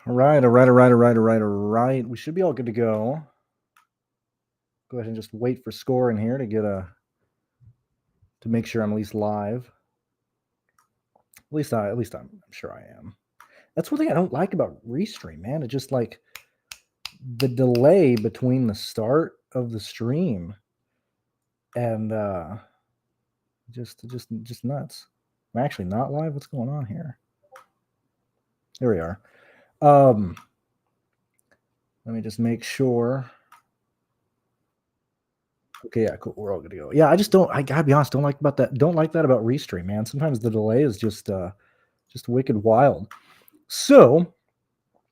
All right. We should be all good to go. Go ahead and just wait for score in here to make sure I'm at least live. At least I'm sure I am. That's one thing I don't like about Restream, man. It's just like the delay between the start of the stream and just nuts. I'm actually not live. What's going on here? Here we are. Let me just make sure. Okay, yeah, cool. We're all good to go. Yeah, I gotta be honest, don't like that about Restream, man. Sometimes the delay is just wicked wild. So,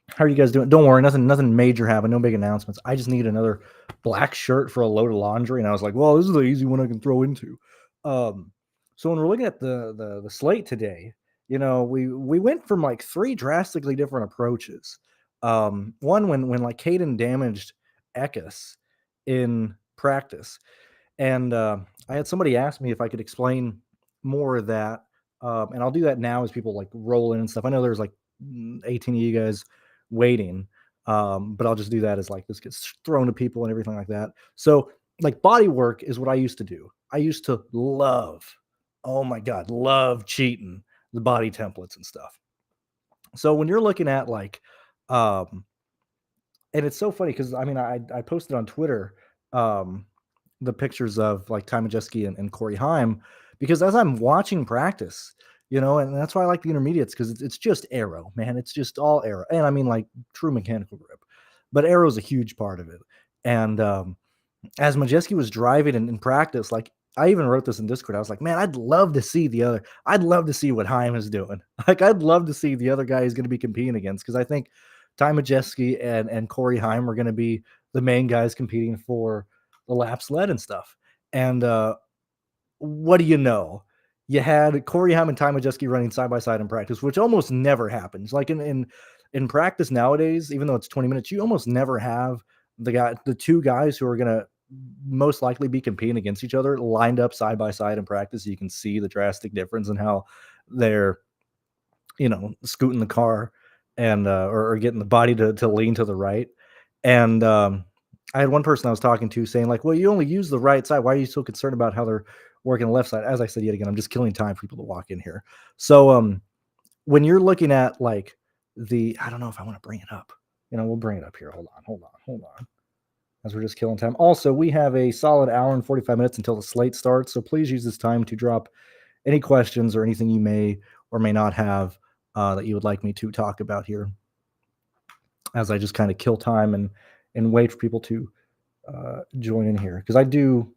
how are you guys doing? Don't worry, nothing major happened, no big announcements. I just need another black shirt for a load of laundry, and I was like, well, this is the easy one I can throw into. So when we're looking at the slate today, we went from like three drastically different approaches. One when like Caden damaged Ekis in practice, and I had somebody ask me if I could explain more of that, and I'll do that now as people like roll in and stuff. I know there's like 18 of you guys waiting, but I'll just do that as like this gets thrown to people and everything like that. So like body work is what I used to do. I used to oh my god, love cheating the body templates and stuff. So when you're looking at like, and it's so funny because I mean I posted on Twitter the pictures of like Ty Majeski and Corey Heim, because as I'm watching practice, and that's why I like the intermediates, because it's just aero, man. It's just all aero. And I mean like true mechanical grip, but aero is a huge part of it. And as Majeski was driving in practice, like I even wrote this in Discord. I was like, man, I'd love to see what Heim is doing. Like, I'd love to see the other guy he's going to be competing against, because I think Ty Majeski and Corey Heim are going to be the main guys competing for the laps led and stuff. And what do you know? You had Corey Heim and Ty Majeski running side by side in practice, which almost never happens. Like in practice nowadays, even though it's 20 minutes, you almost never have the two guys who are going to most likely be competing against each other lined up side by side in practice. You can see the drastic difference in how they're, scooting the car and or getting the body to lean to the right. And I had one person I was talking to saying like, well, you only use the right side. Why are you so concerned about how they're working the left side? As I said, yet again, I'm just killing time for people to walk in here. So when you're looking at like I don't know if I want to bring it up. We'll bring it up here. Hold on. As we're just killing time. Also, we have a solid hour and 45 minutes until the slate starts, so please use this time to drop any questions or anything you may or may not have that you would like me to talk about here, as I just kind of kill time and wait for people to join in here, because I do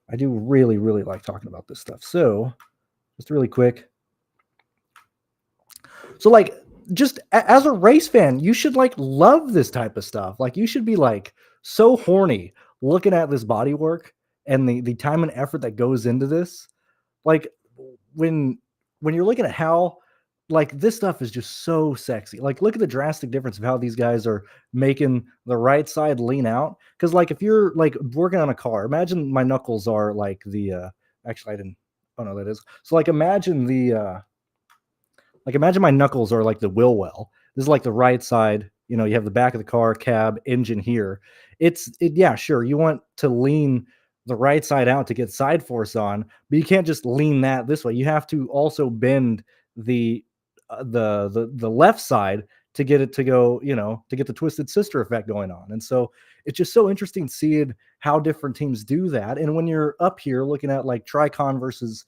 really like talking about this stuff. So just really quick. So like, just as a race fan, you should like love this type of stuff. Like, you should be like so horny looking at this body work and the time and effort that goes into this. Like when you're looking at how like this stuff is just so sexy. Like, look at the drastic difference of how these guys are making the right side lean out. Because like if you're like working on a car, imagine my knuckles are like actually I didn't, oh no, that is. So like imagine imagine my knuckles are like the wheel well. This is like the right side. You have the back of the car, cab, engine here. Yeah, sure. You want to lean the right side out to get side force on, but you can't just lean that this way. You have to also bend the left side to get it to go, to get the twisted sister effect going on. And so it's just so interesting seeing how different teams do that. And when you're up here looking at like Tricon versus,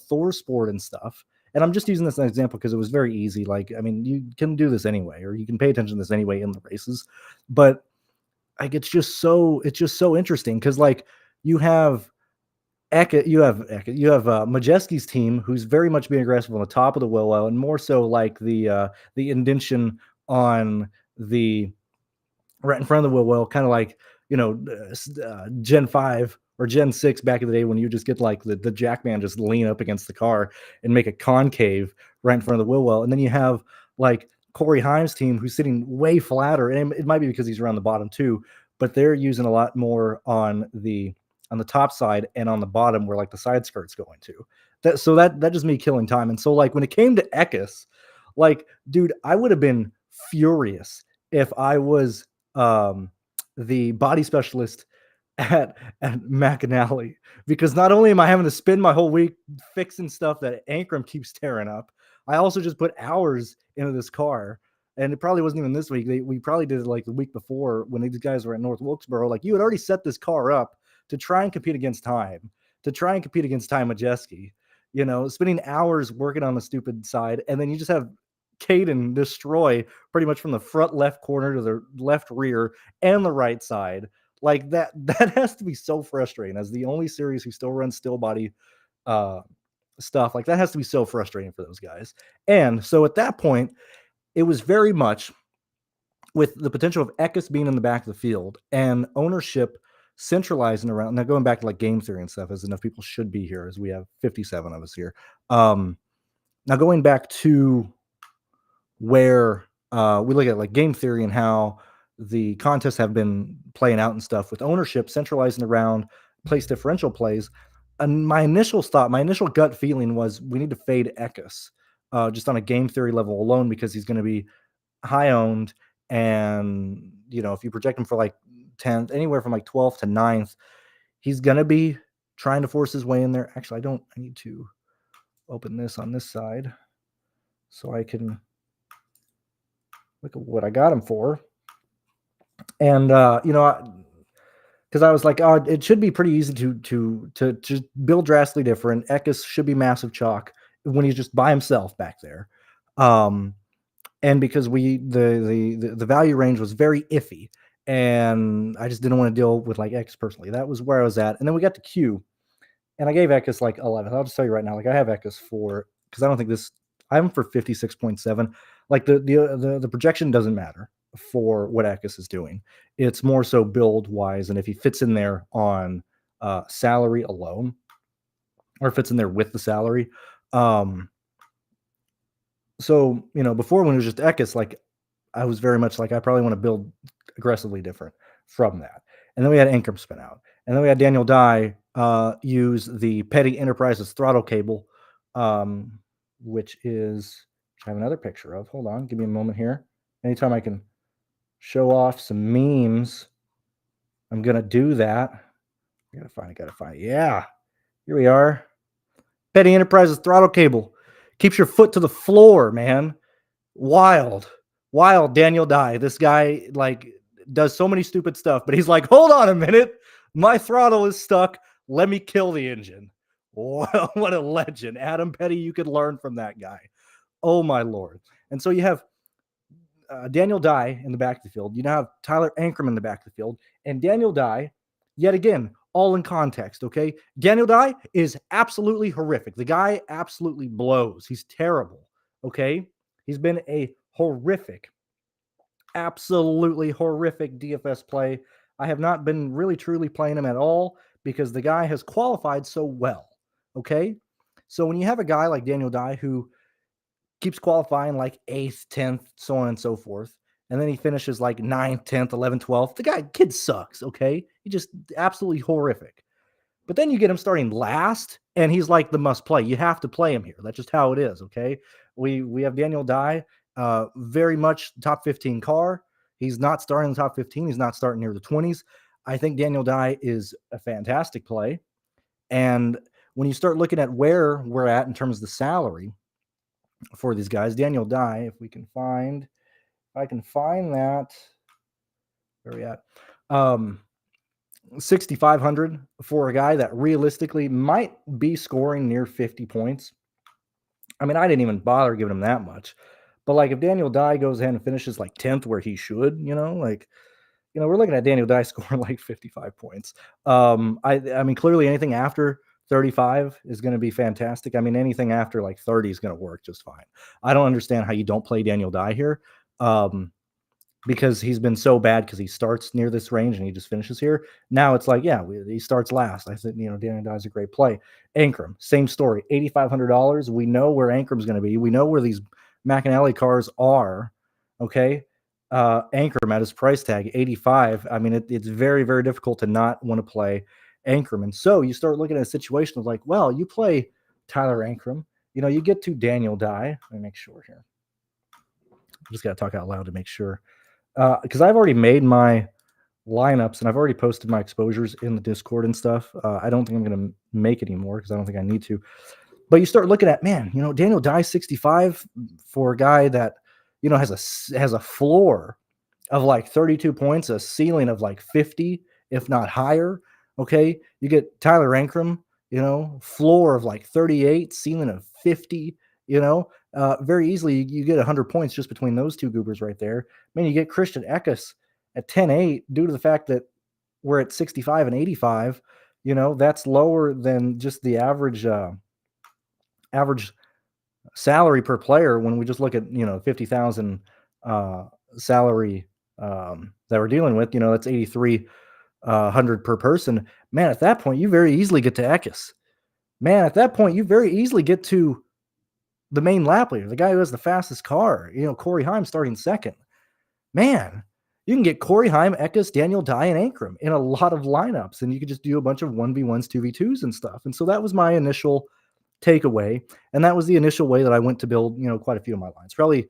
Thor Sport and stuff, and I'm just using this as an example because it was very easy. Like, I mean, you can do this anyway, or you can pay attention to this anyway in the races. But like, it's just so interesting because like you have Majeski's team, who's very much being aggressive on the top of the wheel well, and more so like the indention on the right in front of the wheel well, kind of like Gen 5 or Gen 6 back in the day, when you just get like the jackman just lean up against the car and make a concave right in front of the wheel well. And then you have like Corey Heim's team, who's sitting way flatter, and it might be because he's around the bottom too, but they're using a lot more on the top side and on the bottom where like the side skirt's going to. That just me killing time. And so like when it came to Ekis, like, dude, I would have been furious if I was the body specialist at McAnally, because not only am I having to spend my whole week fixing stuff that Ankrum keeps tearing up, I also just put hours into this car. And it probably wasn't even this week. We probably did it like the week before when these guys were at North Wilkesboro. Like, you had already set this car up to try and compete against Ty Majeski, spending hours working on the stupid side. And then you just have Caden destroy pretty much from the front left corner to the left rear and the right side. Like, that has to be so frustrating as the only series who still runs still body stuff. Like, that has to be so frustrating for those guys. And so at that point, it was very much with the potential of Eckes being in the back of the field and ownership centralizing around. Now, going back to like game theory and stuff, as enough people should be here, as we have 57 of us here. Now, going back to where we look at like game theory and how the contests have been playing out and stuff with ownership centralizing around place differential plays. And my initial gut feeling was we need to fade Eckes just on a game theory level alone, because he's going to be high owned. And, if you project him for like 10th, anywhere from like 12th to 9th, he's going to be trying to force his way in there. Actually, I need to open this on this side so I can look at what I got him for. And, because I was like, oh, it should be pretty easy to just build drastically different. Eckes should be massive chalk when he's just by himself back there. And because the value range was very iffy, and I just didn't want to deal with like Eckes personally. That was where I was at. And then we got to Q, and I gave Eckes like 11. I'll just tell you right now, like I have Eckes because I don't think I'm for 56.7. Like the projection doesn't matter for what Eckes is doing. It's more so build wise, and if he fits in there on salary alone, or fits in there with the salary. So, before when it was just Eckes, like I was very much like, I probably want to build aggressively different from that. And then we had Ankrum spin out. And then we had Daniel Dye use the Petty Enterprises throttle cable, which I have another picture of. Hold on, give me a moment here. Anytime I can show off some memes, I'm going to do that. I gotta find it. Yeah, here we are. Petty Enterprises throttle cable. Keeps your foot to the floor, man. Wild Daniel Dye. This guy like does so many stupid stuff, but he's like, hold on a minute, my throttle is stuck, let me kill the engine. Wow, what a legend. Adam Petty, you could learn from that guy. Oh my Lord. And so you have Daniel Dye in the back of the field. You now have Tyler Ankrum in the back of the field, and Daniel Dye, yet again, all in context, okay? Daniel Dye is absolutely horrific. The guy absolutely blows. He's terrible, okay? He's been a absolutely horrific DFS play. I have not been really truly playing him at all because the guy has qualified so well, okay? So when you have a guy like Daniel Dye who keeps qualifying like 8th, 10th, so on and so forth, and then he finishes like 9th, 10th, 11th, 12th, kid sucks, okay? He just absolutely horrific. But then you get him starting last, and he's like the must play. You have to play him here. That's just how it is, okay? We have Daniel Dye, very much top 15 car. He's not starting in the top 15. He's not starting near the 20s. I think Daniel Dye is a fantastic play. And when you start looking at where we're at in terms of the salary for these guys, Daniel Dye, if I can find that, where are we at? 6,500 for a guy that realistically might be scoring near 50 points. I mean, I didn't even bother giving him that much. But like if Daniel Dye goes ahead and finishes like 10th where he should, we're looking at Daniel Dye scoring like 55 points. I mean, clearly anything after 35 is going to be fantastic. I mean, anything after like 30 is going to work just fine. I don't understand how you don't play Daniel Dye here. Because he's been so bad because he starts near this range and he just finishes here. Now it's like, yeah, he starts last. I said, Daniel Dye is a great play. Ankrum, same story, $8,500. We know where Ankrum's going to be. We know where these McAnally cars are. Okay. Ankrum at his price tag, 85. I mean, it's very, very difficult to not want to play Ankrum. And so you start looking at a situation of like, well, you play Tyler Ankrum, you get to Daniel Dye. Let me make sure here. just got to talk out loud to make sure. Because I've already made my lineups and I've already posted my exposures in the Discord and stuff. I don't think I'm going to make any more because I don't think I need to. But you start looking at, man, Daniel Dye 65 for a guy that, has a floor of like 32 points, a ceiling of like 50, if not higher. Okay. You get Tyler Ankrum, floor of like 38, ceiling of 50, very easily you get 100 points just between those two goobers right there. Man, you get Christian Eckes at 10-8 due to the fact that we're at 65 and 85. That's lower than just the average salary per player when we just look at 50,000 salary that we're dealing with. That's 8,300 per person. Man, at that point you very easily get to Eckes. Man, at that point you very easily get to the main lap leader, the guy who has the fastest car. Corey Heim starting second. Man, you can get Corey Heim, Eckes, Daniel Dye, and Ankrum in a lot of lineups, and you could just do a bunch of 1v1s, 2v2s, and stuff. And so that was my initial takeaway, and that was the initial way that I went to build, quite a few of my lines. Probably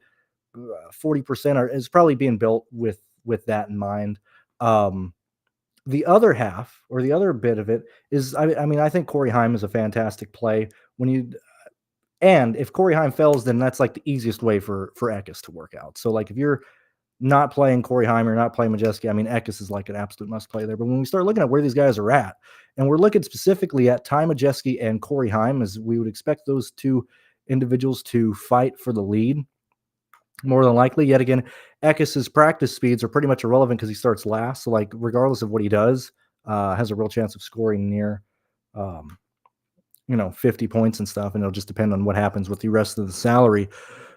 40% is probably being built with that in mind. The other half, or the other bit of it, is I think Corey Heim is a fantastic play. And if Corey Heim fails, then that's like the easiest way for Eckes to work out. So like if you're not playing Corey Heim or not playing Majeski, Eckes is like an absolute must play there. But when we start looking at where these guys are at, and we're looking specifically at Ty Majeski and Corey Heim, as we would expect those two individuals to fight for the lead, more than likely. Yet again, Eckes's practice speeds are pretty much irrelevant because he starts last. So like regardless of what he does, has a real chance of scoring near 50 points and stuff, and it'll just depend on what happens with the rest of the salary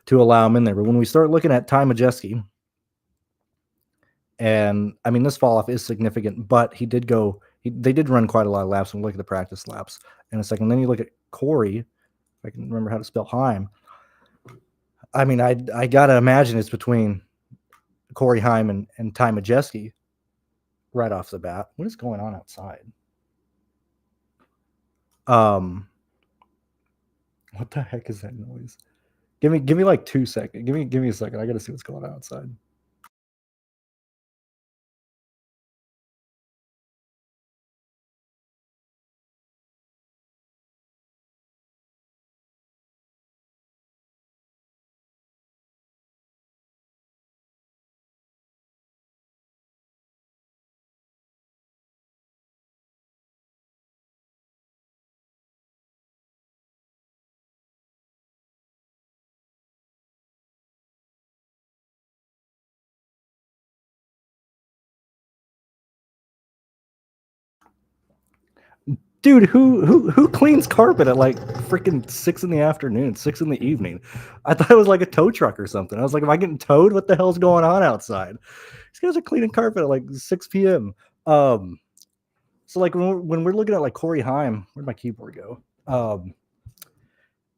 to allow him in there. But when we start looking at Ty Majeski, and this fall off is significant, but they did run quite a lot of laps when we look at the practice laps in a second. Then you look at Corey, if I can remember how to spell Heim. I gotta imagine it's between Corey Heim and Ty Majeski right off the bat. What is going on outside? What the heck is that noise? Give me like 2 seconds. Give me a second. I gotta see what's going on outside. Dude, who cleans carpet at like freaking 6 in the afternoon, 6 in the evening? I thought it was like a tow truck or something. I was like, am I getting towed? What the hell's going on outside? These guys are cleaning carpet at like 6 p.m. So like when we're looking at like Corey Heim, where'd my keyboard go?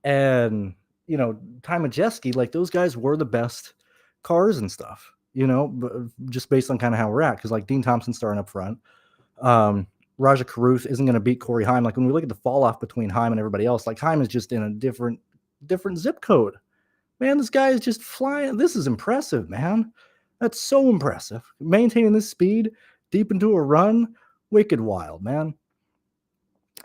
And Ty Majeski, like those guys were the best cars and stuff, just based on kind of how we're at. Because like Dean Thompson starting up front. Raja Caruth isn't going to beat Corey Heim. Like when we look at the fall off between Heim and everybody else, like Heim is just in a different zip code. Man, this guy is just flying. This is impressive, man. That's so impressive. Maintaining this speed deep into a run, wicked wild, man.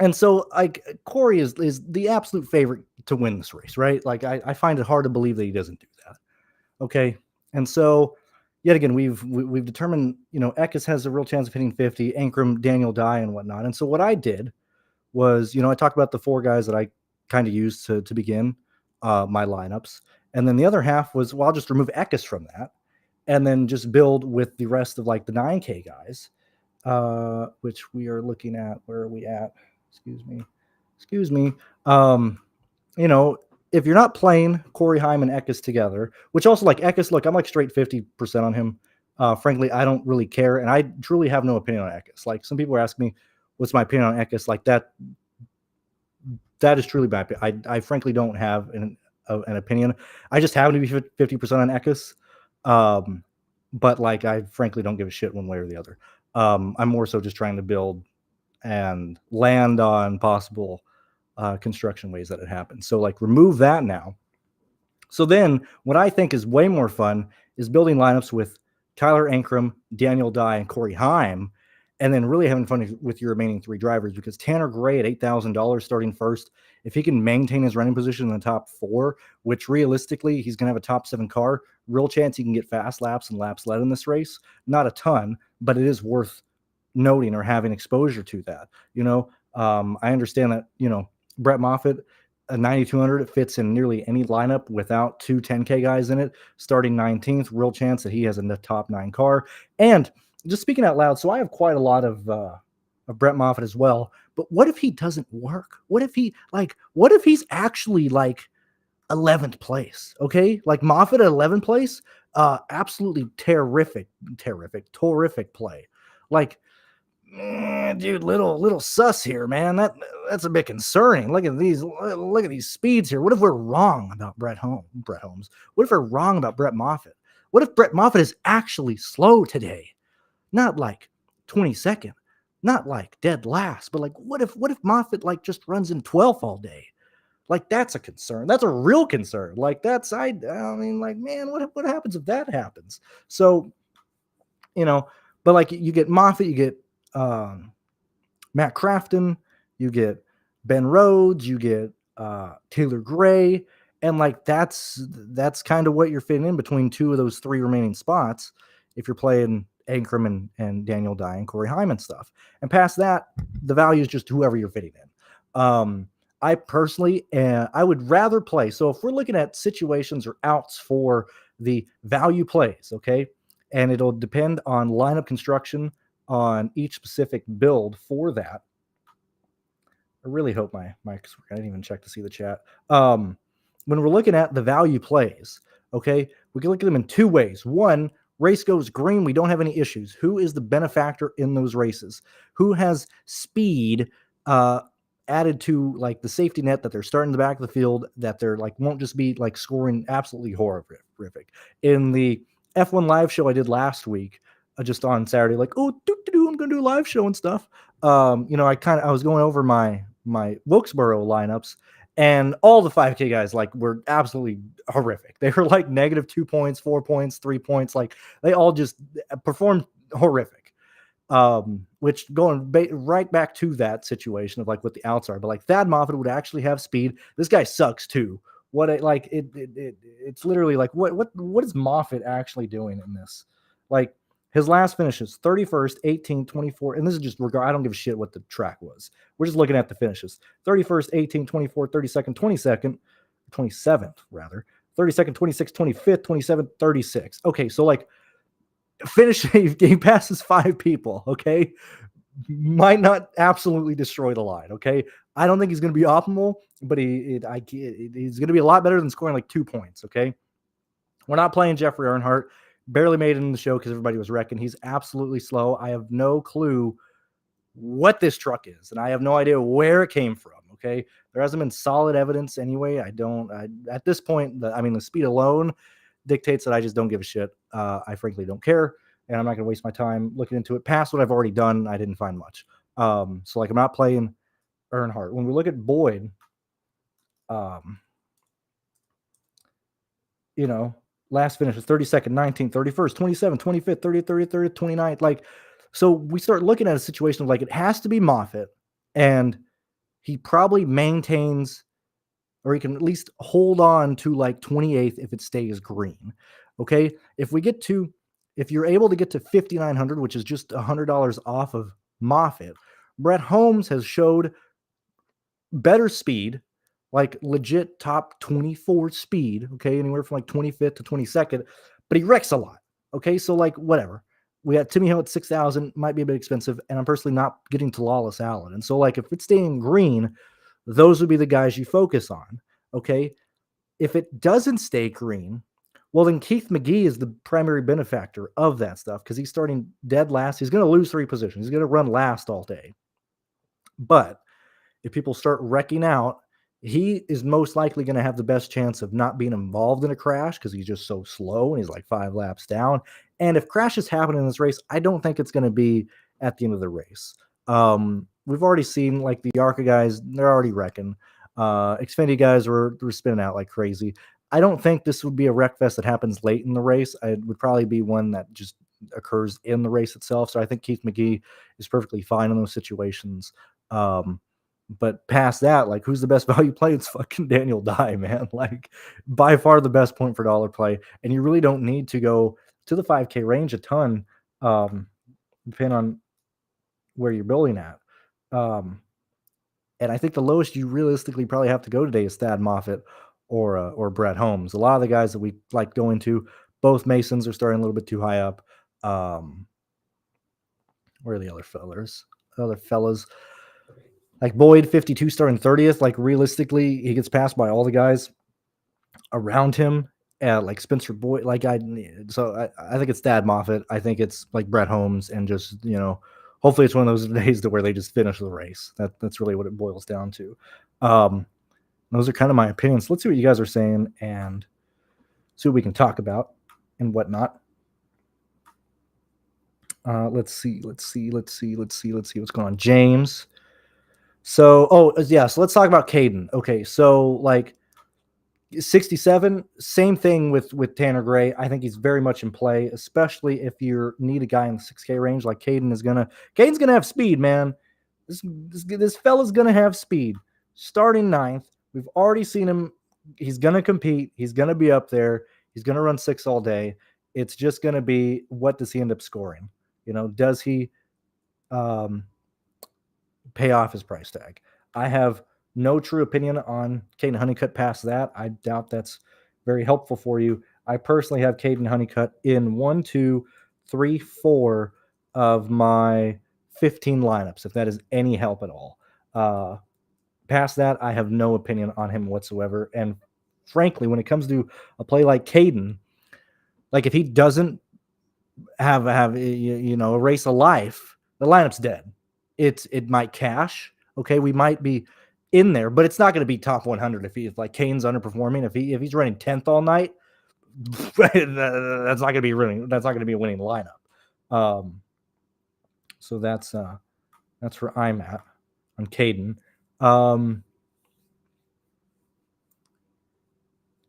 And so like Corey is the absolute favorite to win this race, right? Like I find it hard to believe that he doesn't do that. Okay. And so yet again, we've determined, Eckes has a real chance of hitting 50, Ankrum, Daniel Dye, and whatnot. And so what I did was, I talked about the 4 guys that I kind of used to begin my lineups. And then the other half was, well, I'll just remove Eckes from that and then just build with the rest of like the 9K guys, which we are looking at. Where are we at? Excuse me. If you're not playing Corey Heim and Eckes together, which also like Eckes, look, I'm like straight 50% on him. Frankly, I don't really care. And I truly have no opinion on Eckes. Like some people are asking me, what's my opinion on Eckes? Like that is truly my opinion. I frankly don't have an opinion. I just happen to be 50% on Eckes. But like, I frankly don't give a shit one way or the other. I'm more so just trying to build and land on possible construction ways that it happens. So like remove that now. So then what I think is way more fun is building lineups with Tyler Ankrum, Daniel Dye, and Corey Heim, and then really having fun with your remaining three drivers, because Tanner Gray at $8,000 starting first, if he can maintain his running position in the top four, which realistically he's going to have a top 7 car, real chance he can get fast laps and laps led in this race. Not a ton, but it is worth noting or having exposure to that. I understand that, Brett Moffitt, a 9,200, it fits in nearly any lineup without two 10K guys in it, starting 19th, real chance that he has a top 9 car. And just speaking out loud, so I have quite a lot of Brett Moffitt as well, but what if he doesn't work? What if he's actually like 11th place? Okay. Like Moffitt at 11th place, absolutely terrific play. Like, dude, little sus here, man. That's a bit concerning. Look at these speeds here. What if we're wrong about Brett Holmes? What if we're wrong about Brett Moffitt? What if Brett Moffitt is actually slow today? Not like 22nd, not like dead last, but like what if Moffitt like just runs in 12th all day? Like that's a concern. That's a real concern. Like I mean, like, man, what happens if that happens? So, but like you get Moffitt, you get Matt Crafton, you get Ben Rhodes, you get Taylor Gray, and like that's kind of what you're fitting in between two of those three remaining spots if you're playing Ankrum and Daniel Dye and Corey Hyman stuff. And past that, the value is just whoever you're fitting in. I personally, I would rather play. So if we're looking at situations or outs for the value plays, okay, and it'll depend on lineup construction on each specific build for that. I really hope my mic's working. I didn't even check to see the chat. When we're looking at the value plays, okay, we can look at them in two ways. One, race goes green, we don't have any issues. Who is the benefactor in those races? Who has speed added to like the safety net that they're starting the back of the field, that they're like won't just be like scoring absolutely horrific. In the F1 live show I did last week, just on Saturday, like, I'm gonna do a live show and stuff. I was going over my Wilkesboro lineups, and all the 5K guys like were absolutely horrific. They were like -2 points, 4 points, 3 points. Like they all just performed horrific. Which going right back to that situation of like what the outs are, but like Thad Moffitt would actually have speed. This guy sucks too. It's literally like what is Moffitt actually doing in this? Like his last finishes 31st, 18th, 24, and this is just I don't give a shit what the track was. We're just looking at the finishes. 31st, 18th, 24th, 32nd, 22nd, 27th rather, 32nd, 26th, 25th, 27th, 36th. Okay, so like finish, he passes 5 people, okay? Might not absolutely destroy the line, okay? I don't think he's going to be optimal, but he's going to be a lot better than scoring like 2 points, okay? We're not playing Jeffrey Earnhardt. Barely made it in the show because everybody was wrecking. He's absolutely slow. I have no clue what this truck is, and I have no idea where it came from, okay? There hasn't been solid evidence anyway. At this point, the speed alone dictates that I just don't give a shit. I frankly don't care, and I'm not going to waste my time looking into it. Past what I've already done, I didn't find much. So like I'm not playing Earnhardt. When we look at Boyd, last finish is 32nd, 19th, 31st, 27th, 25th, 30th, 30th, 30th, 29th. Like, so we start looking at a situation of like it has to be Moffitt, and he probably maintains, or he can at least hold on to like 28th if it stays green. Okay. If you're able to get to 5,900, which is just $100 off of Moffitt, Brett Holmes has showed better speed, like legit top 24 speed. Okay. Anywhere from like 25th to 22nd, but he wrecks a lot. Okay. So like whatever. We got Timmy Hill at 6,000, might be a bit expensive, and I'm personally not getting to Lawless Allen. And so like if it's staying green, those would be the guys you focus on. Okay. If it doesn't stay green, well, then Keith McGee is the primary benefactor of that stuff because he's starting dead last. He's going to lose 3 positions. He's going to run last all day. But if people start wrecking out, he is most likely going to have the best chance of not being involved in a crash because he's just so slow and he's like 5 laps down. And if crashes happen in this race, I don't think it's going to be at the end of the race. We've already seen like the ARCA guys, they're already wrecking. Xfinity guys were spinning out like crazy. I don't think this would be a wreck fest that happens late in the race. It would probably be one that just occurs in the race itself. So I think Keith McGee is perfectly fine in those situations. But past that, like, who's the best value play? It's fucking Daniel Dye, man. Like, by far the best point for dollar play. And you really don't need to go to the 5K range a ton, depending on where you're building at. And I think the lowest you realistically probably have to go today is Thad Moffitt or Brett Holmes. A lot of the guys that we like going to, both Masons are starting a little bit too high up. Where are the other fellas? Other fellas like Boyd, 52, starting 30th. Like, realistically, he gets passed by all the guys around him. Like Spencer Boyd. Like, I think it's Thad Moffitt. I think it's like Brett Holmes, and just, hopefully it's one of those days to where they just finish the race. That's really what it boils down to. Those are kind of my opinions. Let's see what you guys are saying and see what we can talk about and whatnot. Let's see what's going on. James. So let's talk about Caden. Okay, so like 67, same thing with Tanner Gray. I think he's very much in play, especially if you need a guy in the 6K range. Like, Caden's gonna have speed, man. This fella's gonna have speed. Starting 9th, we've already seen him. He's gonna compete. He's gonna be up there. He's gonna run 6 all day. It's just gonna be, what does he end up scoring? Does he pay off his price tag? I have no true opinion on Caden Honeycutt past that. I doubt that's very helpful for you. I personally have Caden Honeycutt in 1, 2, 3, 4 of my 15 lineups, if that is any help at all. Past that, I have no opinion on him whatsoever. And frankly, when it comes to a play like Caden, like, if he doesn't have a race of life, the lineup's dead. It might cash. Okay, we might be in there, but it's not going to be top 100 if like Caden's underperforming. If he's running 10th all night, that's not going to be winning. That's not going to be a winning lineup. So that's where I'm at on Caden.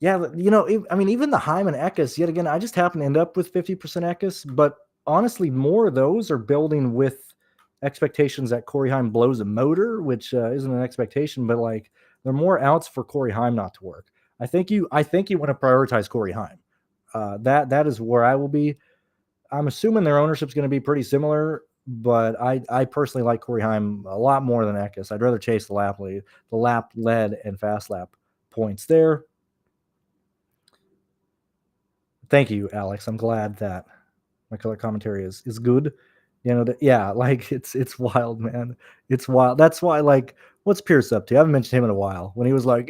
Even the Hyman Eckes, yet again, I just happen to end up with 50% Eckes, but honestly, more of those are building with expectations that Corey Heim blows a motor, which isn't an expectation, but like, there are more outs for Corey Heim not to work. I think you want to prioritize Corey Heim. That is where I will be. I'm assuming their ownership is going to be pretty similar, but I personally like Corey Heim a lot more than Eckes. I'd rather chase the lap lead and fast lap points there. Thank you, Alex. I'm glad that my color commentary is good. Like, it's wild, man. It's wild. That's why, like, what's Pierce up to? I haven't mentioned him in a while. When he was like,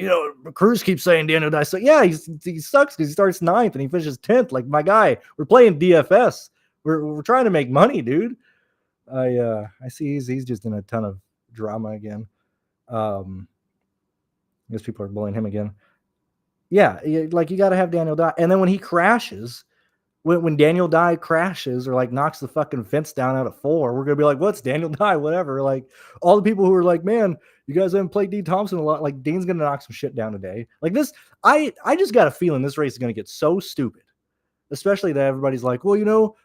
Cruz keeps saying Daniel Dye. So yeah, he sucks because he starts 9th and he finishes 10th. Like, my guy, we're playing DFS. We're trying to make money, dude. I see he's just in a ton of drama again. I guess people are bullying him again. Yeah, like, you got to have Daniel Dye. And then when he crashes, when Daniel Dye crashes or like knocks the fucking fence down out of 4, we're gonna be like, what's Daniel Dye? Whatever. Like, all the people who are like, man, you guys haven't played Dean Thompson a lot. Like, Dean's gonna knock some shit down today. Like this, I just got a feeling this race is gonna get so stupid, especially that everybody's like, well,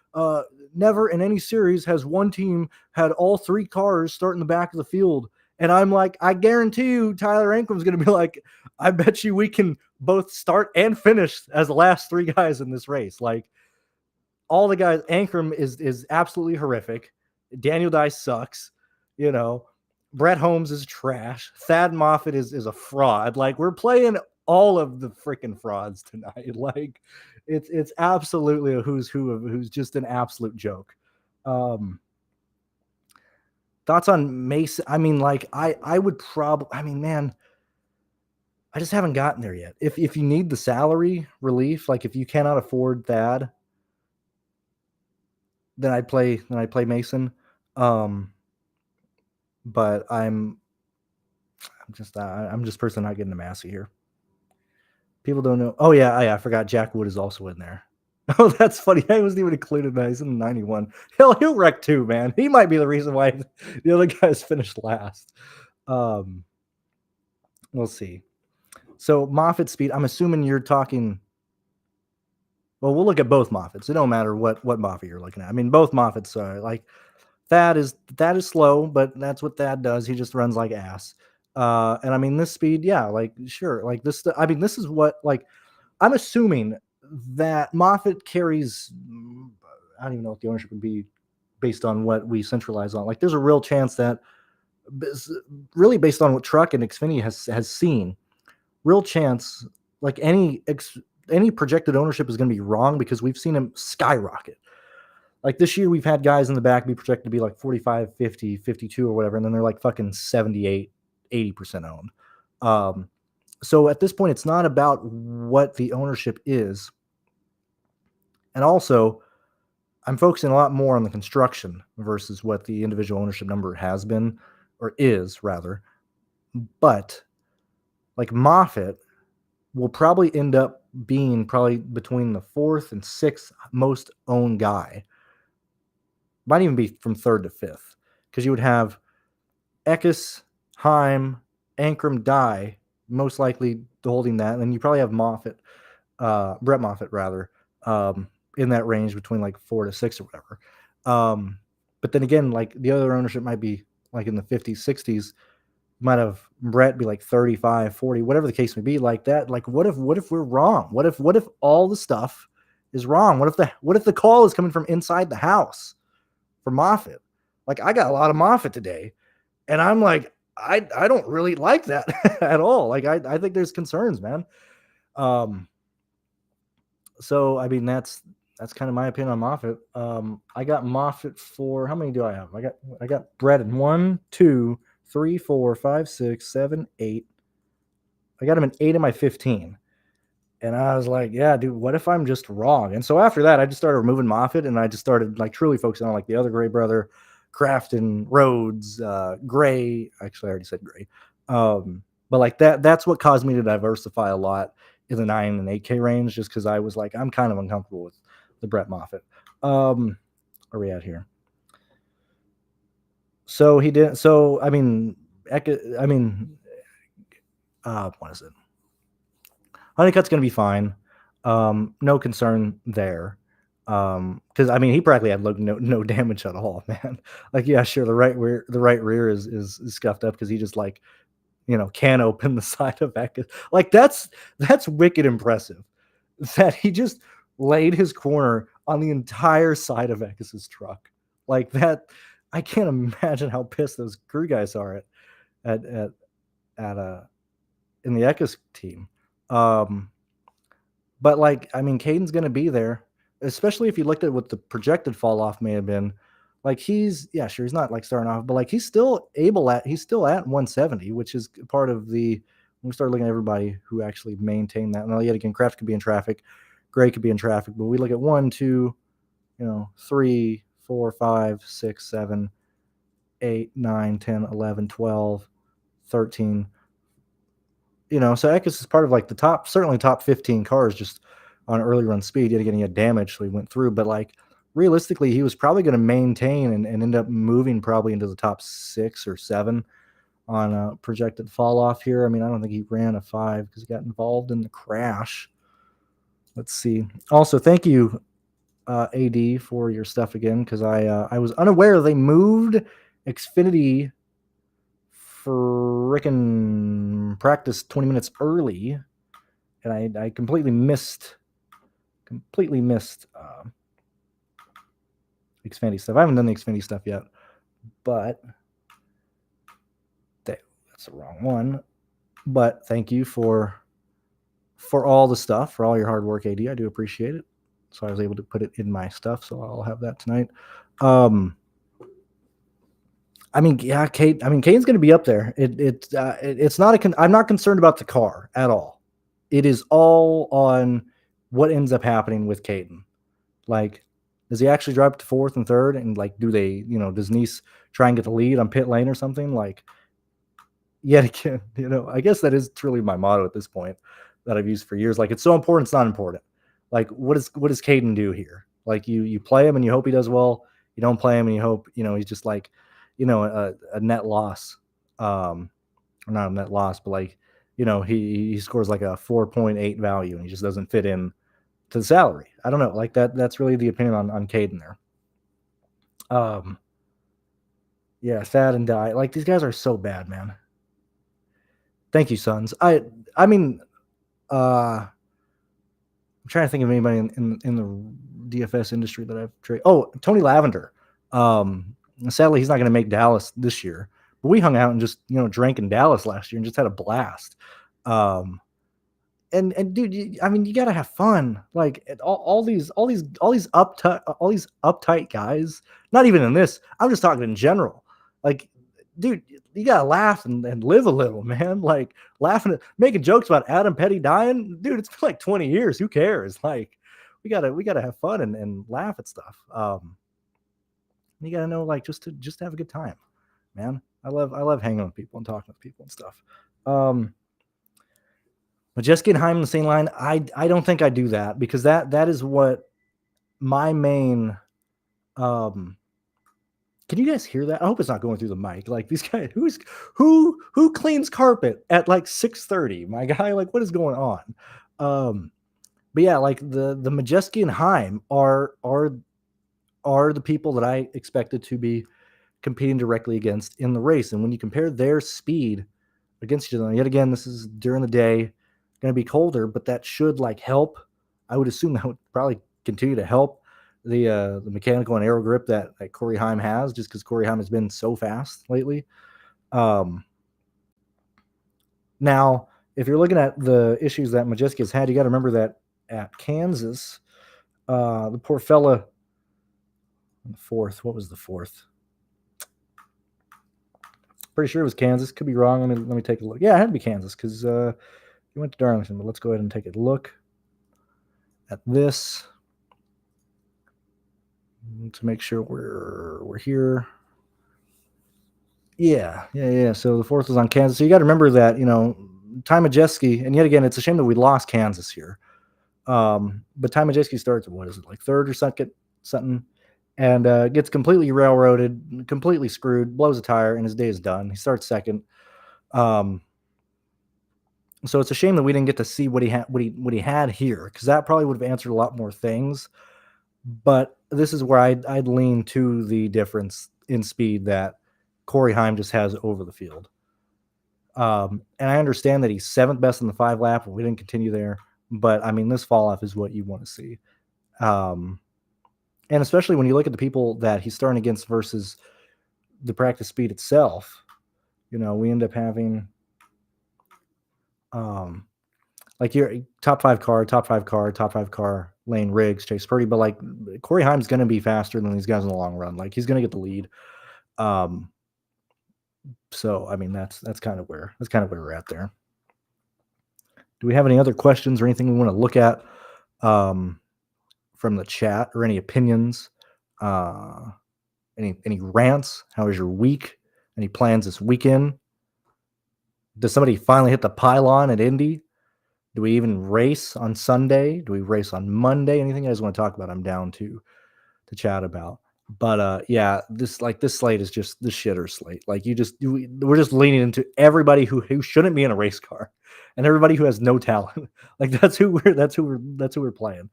never in any series has one team had all 3 cars start in the back of the field. And I'm like, I guarantee you, Tyler Ankram's gonna be like, I bet you we can both start and finish as the last 3 guys in this race. Like, all the guys, Ankram is absolutely horrific. Daniel Dye sucks. Brett Holmes is trash. Thad Moffitt is a fraud. Like, we're playing all of the freaking frauds tonight. Like, it's absolutely a who's who of who's just an absolute joke. Thoughts on Mason? I mean, like, I would probably, man, I just haven't gotten there yet. If you need the salary relief, like if you cannot afford Thad, then I'd play Mason. But I'm just personally not getting the Massey here. People don't know. Oh yeah, I forgot Jack Wood is also in there. Oh, that's funny. I wasn't even included in that. He's in the 91. He'll wreck too, man. He might be the reason why the other guys finished last. We'll see. So Moffitt speed, I'm assuming you're talking. Well, we'll look at both Moffitts. It don't matter what Moffitt you're looking at. I mean, both Moffitts are like that is slow, but that's what Thad does. He just runs like ass. And I mean, this speed, yeah, like sure, like this. I mean, this is what like I'm assuming that Moffitt carries. I don't even know what the ownership would be based on what we centralize on. Like, there's a real chance that, really based on what Truck and Xfinity has seen, real chance like any projected ownership is going to be wrong because we've seen him skyrocket. Like this year, we've had guys in the back be projected to be like 45, 50, 52 or whatever, and then they're like fucking 78, 80% owned. So at this point, it's not about what the ownership is. And also, I'm focusing a lot more on the construction versus what the individual ownership number has been, or is rather. But like Moffitt will probably end up being probably between the fourth and sixth most owned guy. Might even be from third to fifth, because you would have Eckes, Heim, Ankrum, Dye, most likely holding that, and then you probably have Moffitt, Brett Moffitt rather, in that range between like 4 to 6 or whatever. But then again, like the other ownership might be like in the 50s, 60s. Might have Brett be like 35, 40, whatever the case may be, like that. Like, what if we're wrong? What if all the stuff is wrong? What if the call is coming from inside the house for Moffitt? Like, I got a lot of Moffitt today, and I'm like, I don't really like that at all. Like, I think there's concerns, man. So I mean, that's kind of my opinion on Moffitt. I got Moffitt for, how many do I have? I got Brett in 1, 2, 3, 4, 5, 6, 7, 8. I got him in 8 of my 15. And I was like, yeah, dude, what if I'm just wrong? And so after that, I just started removing Moffitt, and I just started like truly focusing on like the other Gray brother, Crafton, Rhodes, Gray. Actually, I already said Gray. But like that's what caused me to diversify a lot in the 9 and 8K range, just because I was like, I'm kind of uncomfortable with the Brett Moffitt. Where are we at here? So he did. So I mean, what is it? Honeycutt's going to be fine. No concern there. Because I mean, he practically had no damage at all, man. Like, yeah, sure, the right rear is scuffed up because he just like, can open the side of Eckes. Like that's wicked impressive that he just laid his corner on the entire side of Eckes' truck. Like that, I can't imagine how pissed those crew guys are at in the Eckes team. But like, I mean, Caden's going to be there, especially if you looked at what the projected fall off may have been. Like he's not like starting off, but like he's still at 170, which is part of when we start looking at everybody who actually maintained that. Now, yet again, Kraft could be in traffic, Gray could be in traffic, but we look at 1, 2, 3, 4, 5, 6, 7, 8, 9, 10, 11, 12, 13. So Eckes is part of like certainly top 15 cars just on early run speed. Yet again, he had damage, so he went through. But like realistically, he was probably going to maintain and end up moving probably into the top 6 or 7 on a projected fall off here. I mean, I don't think he ran a 5 because he got involved in the crash. Let's see. Also, thank you, AD, for your stuff again, because I was unaware they moved Xfinity frickin' practice 20 minutes early, and I completely missed Xfinity stuff. I haven't done the Xfinity stuff yet, but that's the wrong one. But thank you for all the stuff, for all your hard work, AD. I do appreciate it. So I was able to put it in my stuff, so I'll have that tonight. I mean, yeah, Caden's going to be up there. It's not I'm not concerned about the car at all. It is all on what ends up happening with Caden. Like, does he actually drive to 4th and 3rd? And like, does Nice try and get the lead on pit lane or something? Like, yet again, I guess that is truly my motto at this point that I've used for years. Like, it's so important, it's not important. Like, what does Caden do here? Like, you play him and you hope he does well. You don't play him and you hope, he's just like, a net loss. Or not a net loss, but like, he scores like a 4.8 value and he just doesn't fit in to the salary. I don't know. Like that's really the opinion on Caden there. Yeah, sad and die. Like these guys are so bad, man. Thank you, Sons. I mean, I'm trying to think of anybody in the DFS industry that I've traded. Oh, Tony Lavender. Sadly, he's not going to make Dallas this year. But we hung out and just drank in Dallas last year and just had a blast. And dude, you gotta have fun. Like all these uptight guys. Not even in this. I'm just talking in general. Like, dude, you gotta laugh and live a little, man. Like laughing at making jokes about Adam Petty dying, dude. It's been like 20 years. Who cares? Like, we gotta have fun and laugh at stuff. You gotta know, like, just to have a good time, man. I love hanging with people and talking with people and stuff. But just getting Heim in the same line, I don't think I do that because that is what my main. Can you guys hear that? I hope it's not going through the mic. Like these guys, who cleans carpet at like 6:30? My guy, like what is going on? But yeah, like the Majeski and Heim are the people that I expected to be competing directly against in the race. And when you compare their speed against each other, yet again, this is during the day, going to be colder, but that should like help. I would assume that would probably continue to help the mechanical and aero grip that Corey Heim has, just because Corey Heim has been so fast lately. Now, if you're looking at the issues that Majeski has had, you got to remember that at Kansas, the poor fella, the fourth, what was the fourth? Pretty sure it was Kansas. Could be wrong. Let me take a look. Yeah, it had to be Kansas because he went to Darlington. But let's go ahead and take a look at this to make sure we're here. Yeah. So the fourth was on Kansas. So you got to remember that Ty Majeski, and yet again, it's a shame that we lost Kansas here. But Ty Majeski starts at, what is it, like third or second, something, and gets completely railroaded, completely screwed, blows a tire, and his day is done. He starts second. So it's a shame that we didn't get to see what he had here, because that probably would have answered a lot more things. But this is where I'd lean to the difference in speed that Corey Heim just has over the field. And I understand that he's seventh best in the 5 lap, and we didn't continue there. But I mean, this fall off is what you want to see. And especially when you look at the people that he's starting against versus the practice speed itself, we end up having like your top 5 car, Lane Riggs, Chase Purdy, but like Corey Heim's going to be faster than these guys in the long run. Like he's going to get the lead. So I mean that's kind of where we're at there. Do we have any other questions or anything we want to look at from the chat, or any opinions? Any rants? How was your week? Any plans this weekend? Does somebody finally hit the pylon at Indy? Do we even race on Sunday? Do we race on Monday? Anything you guys want to talk about, I'm down to chat about. But yeah, this slate is just the shitter slate. Like we're just leaning into everybody who shouldn't be in a race car, and everybody who has no talent. Like that's who we're playing.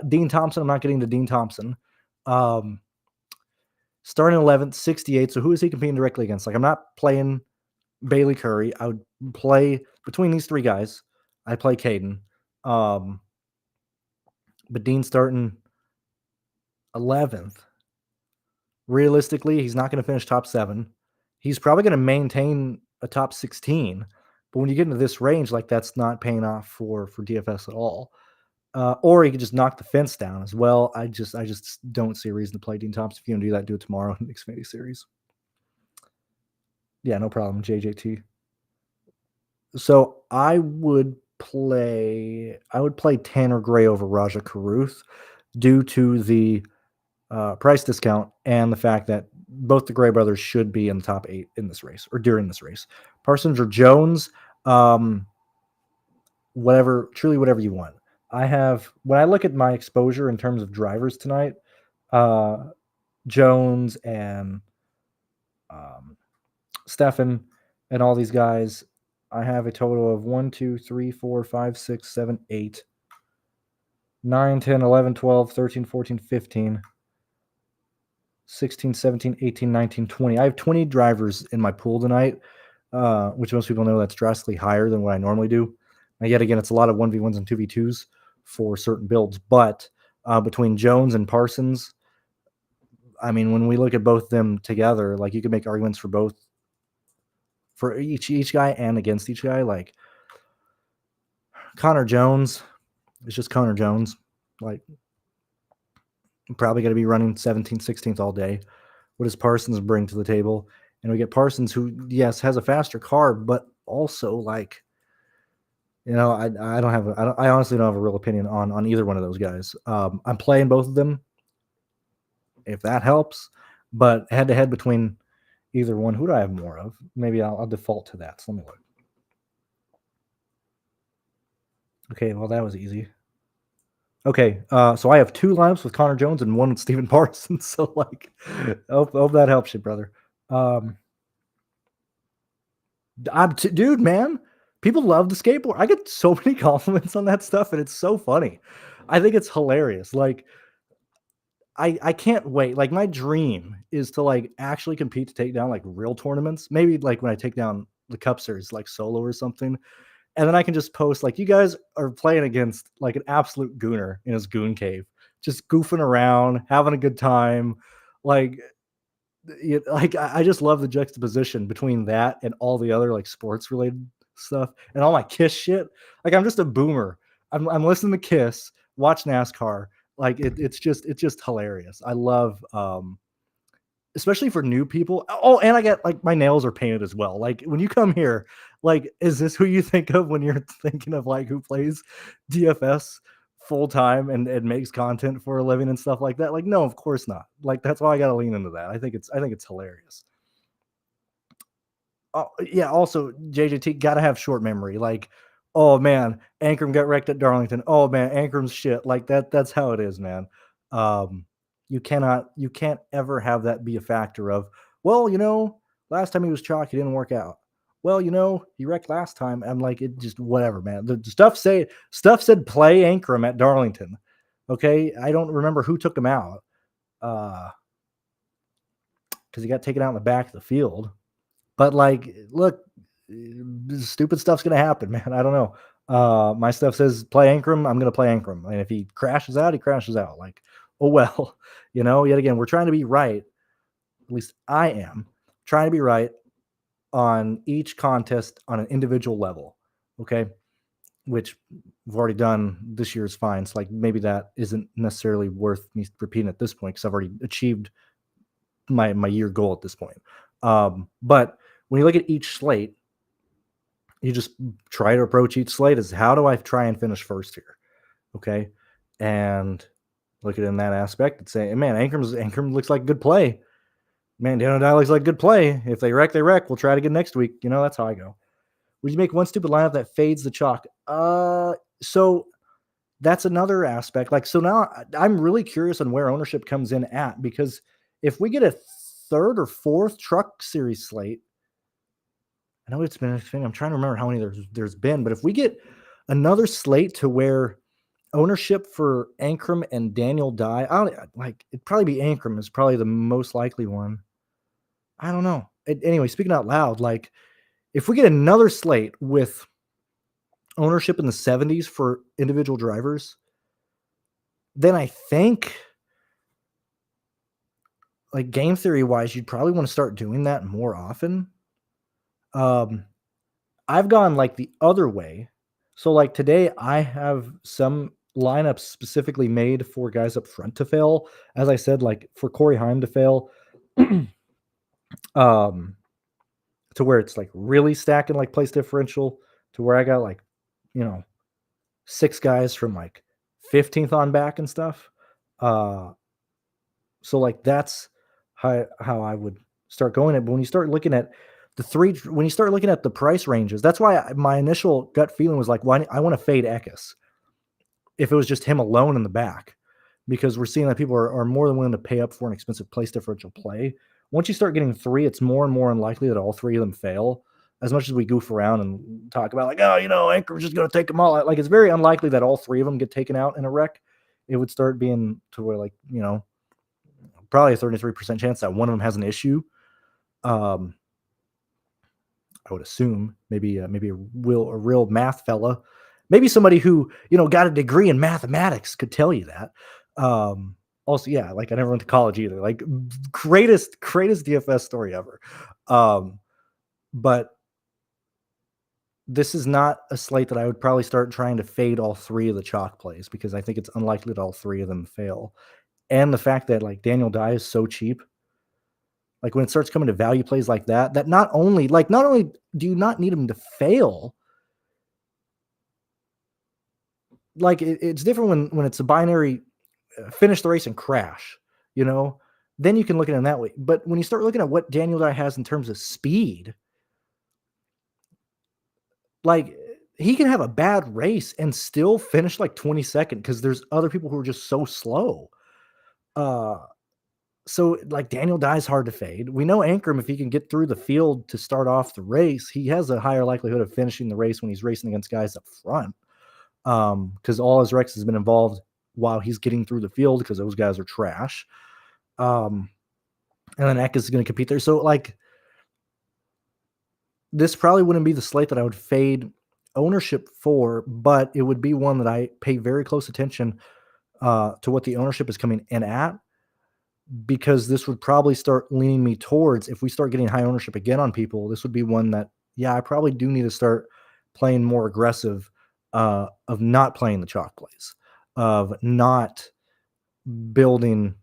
Dean Thompson, I'm not getting to Dean Thompson. Starting 11th, 68. So who is he competing directly against? Like I'm not playing Bailey Curry. I would play between these 3 guys. I play Caden. But Dean starting 11th. Realistically, he's not going to finish top 7. He's probably going to maintain a top 16. But when you get into this range, like that's not paying off for DFS at all. Or he could just knock the fence down as well. I just don't see a reason to play Dean Thompson. If you want to do that, do it tomorrow in the Xfinity Series. Yeah, no problem, JJT. So I would play Tanner Gray over Raja Caruth due to the price discount and the fact that both the Gray brothers should be in the top 8 in this race or during this race. Parsons or Jones, whatever you want. When I look at my exposure in terms of drivers tonight, Jones and Stefan and all these guys, I have a total of 1, 2, 3, 4, 5, 6, 7, 8, 9, 10, 11, 12, 13, 14, 15, 16, 17, 18, 19, 20. I have 20 drivers in my pool tonight, which most people know that's drastically higher than what I normally do. Now, yet again, it's a lot of 1v1s and 2v2s for certain builds, but between Jones and Parsons, I mean, when we look at both them together, like you can make arguments for both, for each guy and against each guy. Like Connor Jones, it's just Connor Jones. Like, probably going to be running 17th, 16th all day. What does Parsons bring to the table? And we get Parsons, who, yes, has a faster car, but also, like, you know, I honestly don't have a real opinion on either one of those guys. I'm playing both of them, if that helps, but head to head between either one, who do I have more of? Maybe I'll default to that. So let me look. Okay, well, that was easy. Okay, so I have 2 lineups with Connor Jones and 1 with Steven Parsons. So, like, hope that helps you, brother. Dude, man, people love the skateboard. I get so many compliments on that stuff, and it's so funny. I think it's hilarious. Like, I can't wait. Like, my dream is to, like, actually compete to take down, like, real tournaments. Maybe, like, when I take down the Cup Series, like, solo or something. And then I can just post, like, you guys are playing against, like, an absolute gooner in his goon cave, just goofing around, having a good time. Like, I just love the juxtaposition between that and all the other, like, sports related stuff and all my Kiss shit. Like, I'm just a boomer. I'm listening to Kiss, watch NASCAR. Like, it's just hilarious. I love, especially for new people. Oh, and I get, like, my nails are painted as well. Like, when you come here, like, is this who you think of when you're thinking of, like, who plays DFS full time and makes content for a living and stuff like that? Like, no, of course not. Like, that's why I got to lean into that. I think it's hilarious. Oh, yeah. Also, JJT got to have short memory. Like, oh man, Ankrum got wrecked at Darlington. Oh man, Ankrum's shit. Like that. That's how it is, man. Um, you can't ever have that be a factor of, well, you know, last time he was chalk, he didn't work out. Well, you know, he wrecked last time. I'm like, it just whatever, man. The stuff said play Ankrum at Darlington. Okay, I don't remember who took him out. Because he got taken out in the back of the field. But, like, look, stupid stuff's gonna happen, man. I don't know. My stuff says play Ankrum. I'm gonna play Ankrum, and if he crashes out, he crashes out. Like, oh well, you know. Yet again, we're trying to be right. At least I am trying to be right on each contest on an individual level. Okay, which we've already done this year is fine. So, like, maybe that isn't necessarily worth me repeating at this point because I've already achieved my year goal at this point. But when you look at each slate, you just try to approach each slate as how do I try and finish first here? Okay. And look at it in that aspect and say, man, Ankrum looks like good play. Man, Dan looks like good play. If they wreck, they wreck. We'll try it again next week. You know, that's how I go. Would you make one stupid lineup that fades the chalk? So that's another aspect. Like, so now I'm really curious on where ownership comes in at, because if we get a 3rd or 4th truck series slate, I know it's been a thing. I'm trying to remember how many there's been, but if we get another slate to where ownership for Ankrum and Daniel Dye, it'd probably be Ankrum is probably the most likely one. I don't know. Anyway, speaking out loud, like, if we get another slate with ownership in the 70s for individual drivers, then I think, like, game theory wise, you'd probably want to start doing that more often. I've gone, like, the other way. So, like, today I have some lineups specifically made for guys up front to fail. As I said, like, for Corey Heim to fail, to where it's, like, really stacking, like, place differential, to where I got, like, you know, 6 guys from, like, 15th on back and stuff. So, like, that's how I would start going at. But when you start looking at when you start looking at the price ranges, that's why my initial gut feeling was like, why I want to fade Eckes if it was just him alone in the back, because we're seeing that people are more than willing to pay up for an expensive place differential play. Once you start getting 3, it's more and more unlikely that all 3 of them fail. as much as we goof around and talk about like, oh, Anchor's just going to take them all out. Like, it's very unlikely that all three of them get taken out in a wreck. It would start being to where, like, probably a 33% chance that one of them has an issue. I would assume maybe a real math fella, maybe somebody who got a degree in mathematics could tell you that. Also, yeah, like I never went to college either. Like, greatest DFS story ever. But this is not a slate that I would probably start trying to fade all three of the chalk plays, because I think it's unlikely that all three of them fail. And the fact that like Daniel Dye is so cheap, like when it starts coming to value plays like that, that not only do you not need him to fail, like it's different when it's a binary finish the race and crash, then you can look at it that way. But when you start looking at what Daniel Dye has in terms of speed, like he can have a bad race and still finish like 22nd because there's other people who are just so slow. So like Daniel Dye's hard to fade. We know Ankrum, if he can get through the field to start off the race, he has a higher likelihood of finishing the race when he's racing against guys up front. Because all his wrecks has been involved while he's getting through the field because those guys are trash. And then Eck is going to compete there. So like this probably wouldn't be the slate that I would fade ownership for, but it would be one that I pay very close attention to what the ownership is coming in at, because this would probably start leaning me towards, if we start getting high ownership again on people, this would be one that, yeah, I probably do need to start playing more aggressive, of not playing the chalk plays, of not building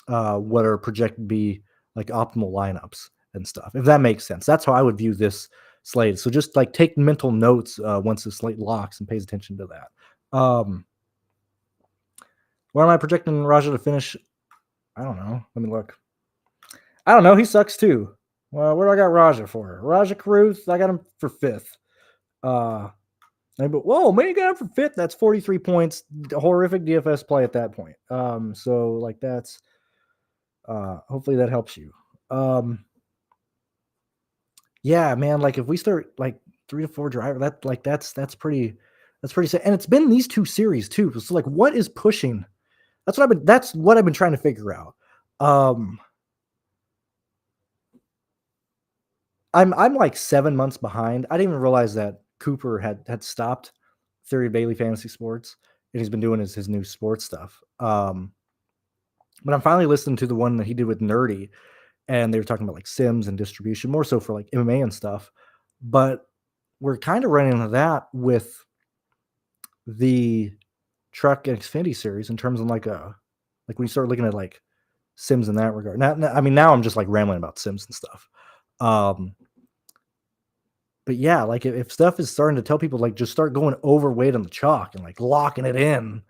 what are projected to be like optimal lineups and stuff, if that makes sense. That's how I would view this slate. So just like take mental notes once the slate locks and pays attention to that. Where am I projecting Raja to finish? I don't know. Let me look. I don't know. He sucks too. Well, where do I got Raja for? Raja Caruth, I got him for 5th. But whoa, man, you got him for 5th. That's 43 points. Horrific DFS play at that point. So like that's hopefully that helps you. Yeah, man, like if we start like 3 to 4 driver, that's pretty sad. And it's been these 2 series too. So like what is pushing? That's what I've been trying to figure out. I'm like 7 months behind. I didn't even realize that Cooper had stopped Theory of Bailey Fantasy Sports, and he's been doing his new sports stuff. But I'm finally listening to the one that he did with Nerdy, and they were talking about like sims and distribution, more so for like MMA and stuff. But we're kind of running into that with the Truck and Xfinity series in terms of like when you start looking at like sims in that regard. Now I'm just like rambling about sims and stuff. But yeah, like if stuff is starting to tell people like just start going overweight on the chalk and like locking it in,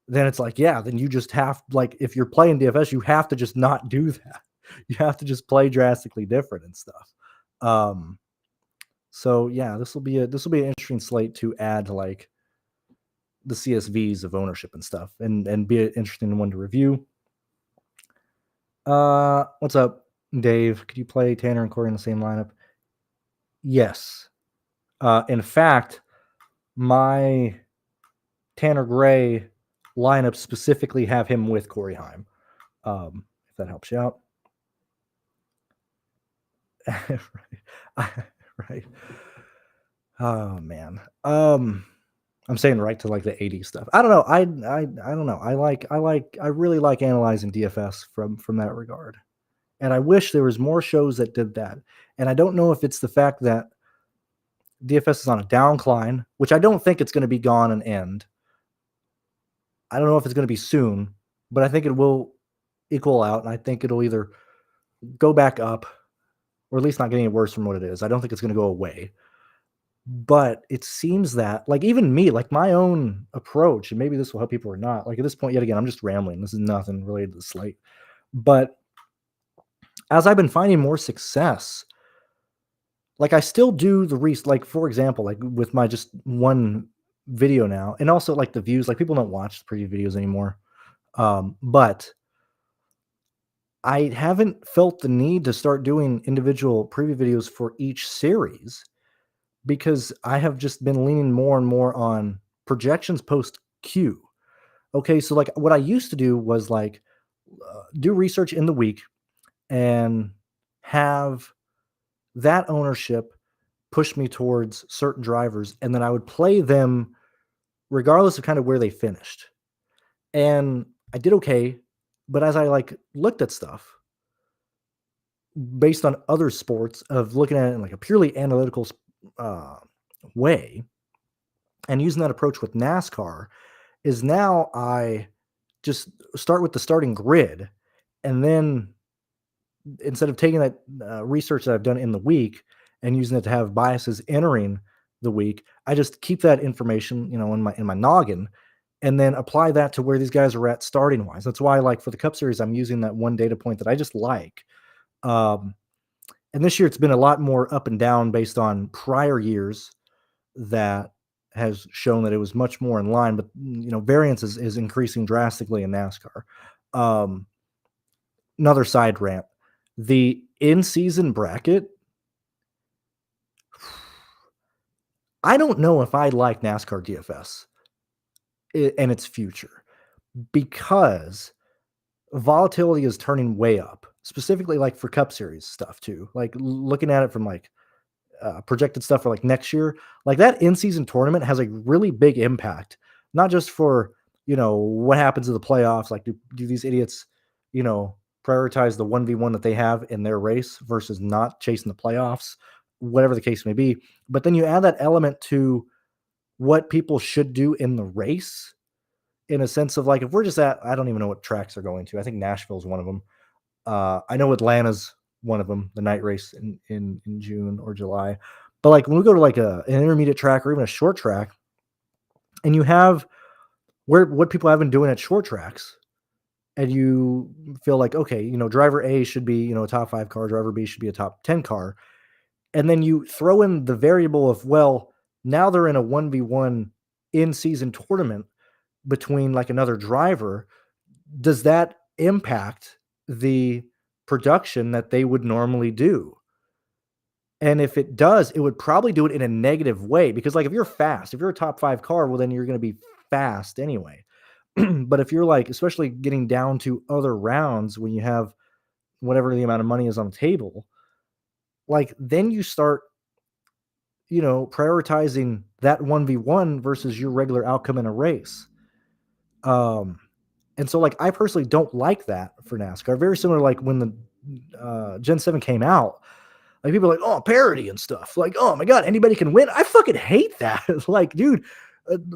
then it's like, yeah, then you just have, like, if you're playing DFS, you have to just not do that. You have to just play drastically different and stuff. So yeah, this will be an interesting slate to add to like the CSVs of ownership and stuff, and be an interesting one to review. What's up, Dave? Could you play Tanner and Corey in the same lineup? Yes. In fact, my Tanner Gray lineup specifically have him with Corey Heim. If that helps you out. Right. Oh man. I'm saying right to like the 80 stuff. I don't know. I don't know. I really like analyzing DFS from that regard. And I wish there was more shows that did that. And I don't know if it's the fact that DFS is on a downcline, which I don't think it's going to be gone and end. I don't know if it's going to be soon, but I think it will equal out. And I think it'll either go back up, or at least not get any worse from what it is. I don't think it's going to go away. But it seems that, like, even me, like my own approach, and maybe this will help people or not. Like at this point, yet again, I'm just rambling. This is nothing related to the slate. But as I've been finding more success, like I still do like, for example, like with my just one video now, and also like the views, like people don't watch the preview videos anymore. But I haven't felt the need to start doing individual preview videos for each series, because I have just been leaning more and more on projections post Q. Okay, so like what I used to do was like do research in the week and have that ownership push me towards certain drivers, and then I would play them regardless of kind of where they finished. And I did okay, but as I like looked at stuff based on other sports of looking at it in like a purely analytical uh, way and using that approach with NASCAR is now I just start with the starting grid, and then instead of taking that research that I've done in the week and using it to have biases entering the week, I just keep that information, in my noggin, and then apply that to where these guys are at starting wise. That's why, like for the Cup Series, I'm using that one data point that I just like. Um, and this year, it's been a lot more up and down based on prior years that has shown that it was much more in line. But variance is increasing drastically in NASCAR. Um, Another side rant: the in-season bracket. I don't know if I like NASCAR DFS and its future because volatility is turning way up, specifically like for Cup Series stuff too. Like looking at it from like projected stuff for like next year, like that in-season tournament has a really big impact, not just for what happens in the playoffs. Like do these idiots, you know, prioritize the 1v1 that they have in their race versus not chasing the playoffs, whatever the case may be. But then you add that element to what people should do in the race in a sense of like if we're just at I don't even know what tracks they're going to. I think Nashville's one of them. I know Atlanta's one of them, the night race in June or July. But like when we go to like an intermediate track or even a short track, and you have what people have been doing at short tracks, and you feel like okay, driver A should be a top 5 car, driver B should be a top 10 car, and then you throw in the variable of well, now they're in a 1v1 in season tournament between like another driver. Does that impact the production that they would normally do? And if it does, it would probably do it in a negative way because, like, if you're fast, if you're a top 5 car, well, then you're going to be fast anyway. But if you're like, especially getting down to other rounds when you have whatever the amount of money is on the table, like, then you start, prioritizing that 1v1 versus your regular outcome in a race. And so, like, I personally don't like that for NASCAR. Very similar, like when the Gen 7 came out, like people are like, oh, parody and stuff. Like, oh my God, anybody can win. I fucking hate that. Like, dude,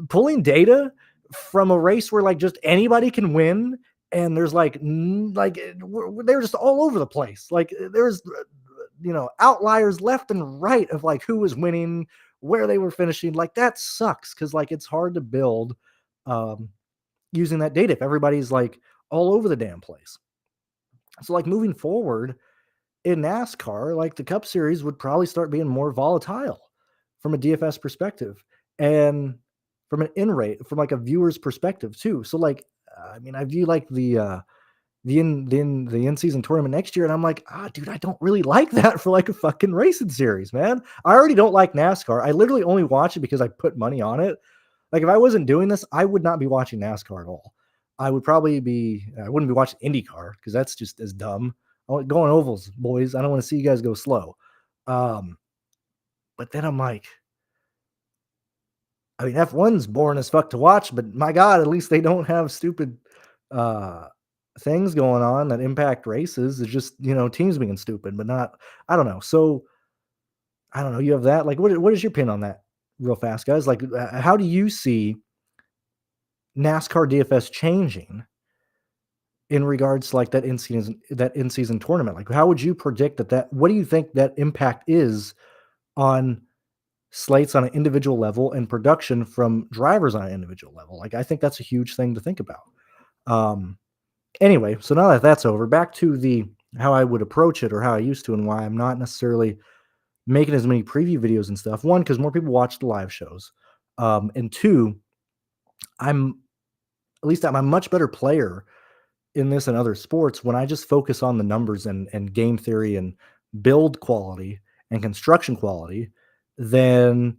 pulling data from a race where like just anybody can win, and there's like, they're just all over the place. Like, there's, outliers left and right of like who was winning, where they were finishing. Like, that sucks because like it's hard to build using that data if everybody's like all over the damn place. So, like, moving forward, in NASCAR, like the Cup Series would probably start being more volatile from a DFS perspective and from an in rate, from like a viewer's perspective too. So like, I mean, I view like the in season tournament next year, and I'm like, dude, I don't really like that for like a fucking racing series, man. I already don't like NASCAR. I literally only watch it because I put money on it. Like if I wasn't doing this, I would not be watching NASCAR at all. I wouldn't be watching IndyCar because that's just as dumb. I want going ovals, boys. I don't want to see you guys go slow. Um, but then I'm like, I mean, F1's boring as fuck to watch, but my God, at least they don't have stupid uh, things going on that impact races. It's just, teams being stupid, but not, I don't know. So I don't know. You have that. Like, what is your pin on that real fast, guys? Like, how do you see NASCAR DFS changing in regards to like that in-season tournament? Like, how would you predict what do you think that impact is on slates on an individual level and production from drivers on an individual level? Like, I think that's a huge thing to think about. Anyway, so now that that's over, back to the how I would approach it or how I used to and why I'm not necessarily making as many preview videos and stuff. One, because more people watch the live shows. And two, I'm a much better player in this and other sports when I just focus on the numbers and game theory and build quality and construction quality than,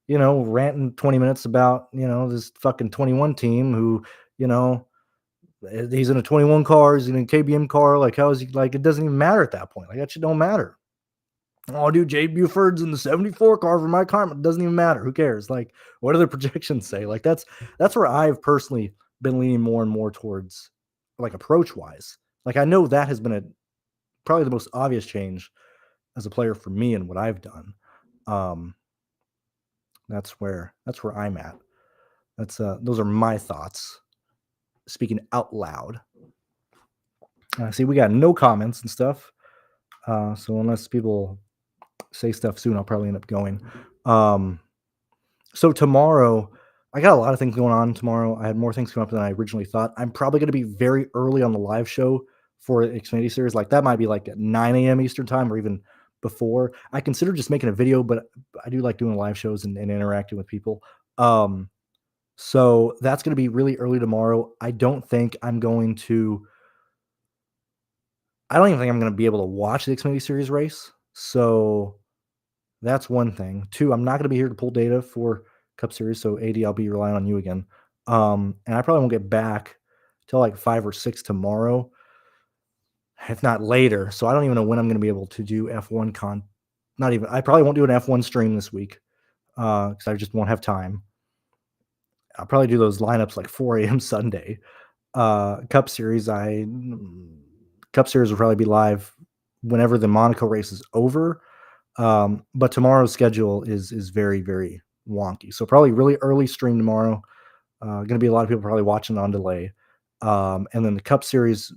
ranting 20 minutes about, this fucking 21 team who, you know, he's in a 21 car, he's in a KBM car. Like, how is he? Like, it doesn't even matter at that point. Like, that shit don't matter. Oh, dude, Jay Buford's in the 74 car for my car. It doesn't even matter. Who cares? Like, what do the projections say? Like, that's where I've personally been leaning more and more towards, like, approach wise. Like, I know that has been probably the most obvious change as a player for me and what I've done. Um, that's where I'm at. Those are my thoughts, speaking out loud. I see we got no comments and stuff. So unless people say stuff soon, I'll probably end up going. So tomorrow, I got a lot of things going on tomorrow. I had more things come up than I originally thought. I'm probably going to be very early on the live show for Xfinity Series. Like, that might be like at 9 a.m. Eastern time or even before. I consider just making a video, but I do like doing live shows and interacting with people. So that's going to be really early tomorrow. I don't even think I'm going to be able to watch the Xfinity Series race. So that's one thing. Two, I'm not going to be here to pull data for Cup Series. So AD, I'll be relying on you again. And I probably won't get back till like 5 or 6 tomorrow, if not later. So I don't even know when I'm going to be able to do F1 I probably won't do an F1 stream this week because I just won't have time. I'll probably do those lineups like 4 a.m. Sunday. Cup Series will probably be live whenever the Monaco race is over. But tomorrow's schedule is very, very wonky. So probably really early stream tomorrow. Going to be a lot of people probably watching on delay. And then the Cup Series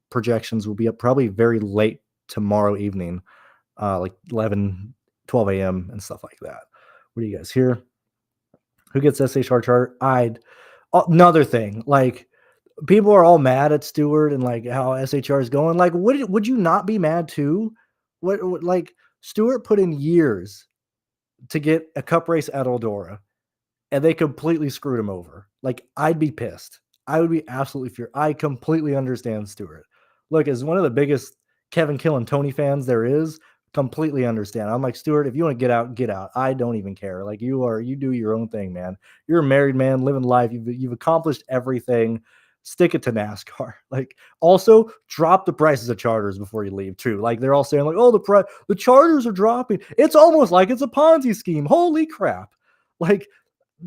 projections will be up probably very late tomorrow evening, like 11, 12 a.m. and stuff like that. What do you guys hear? Who gets SHR chart? Another thing, like, people are all mad at Stewart and like how SHR is going. Like, would you not be mad too? What like, Stewart put in years to get a cup race at Eldora, and they completely screwed him over. Like, I'd be pissed. I would be absolutely furious. I completely understand Stewart. Look, as one of the biggest Kevin Kill and Tony fans there is, completely understand. I'm like, Stewart, if you want to get out, get out. I don't even care. Like, you do your own thing, man. You're a married man, living life. You've accomplished everything. Stick it to NASCAR. Like, also drop the prices of charters before you leave too. Like, they're all saying like, oh, the charters are dropping. It's almost like it's a Ponzi scheme. Holy crap. Like,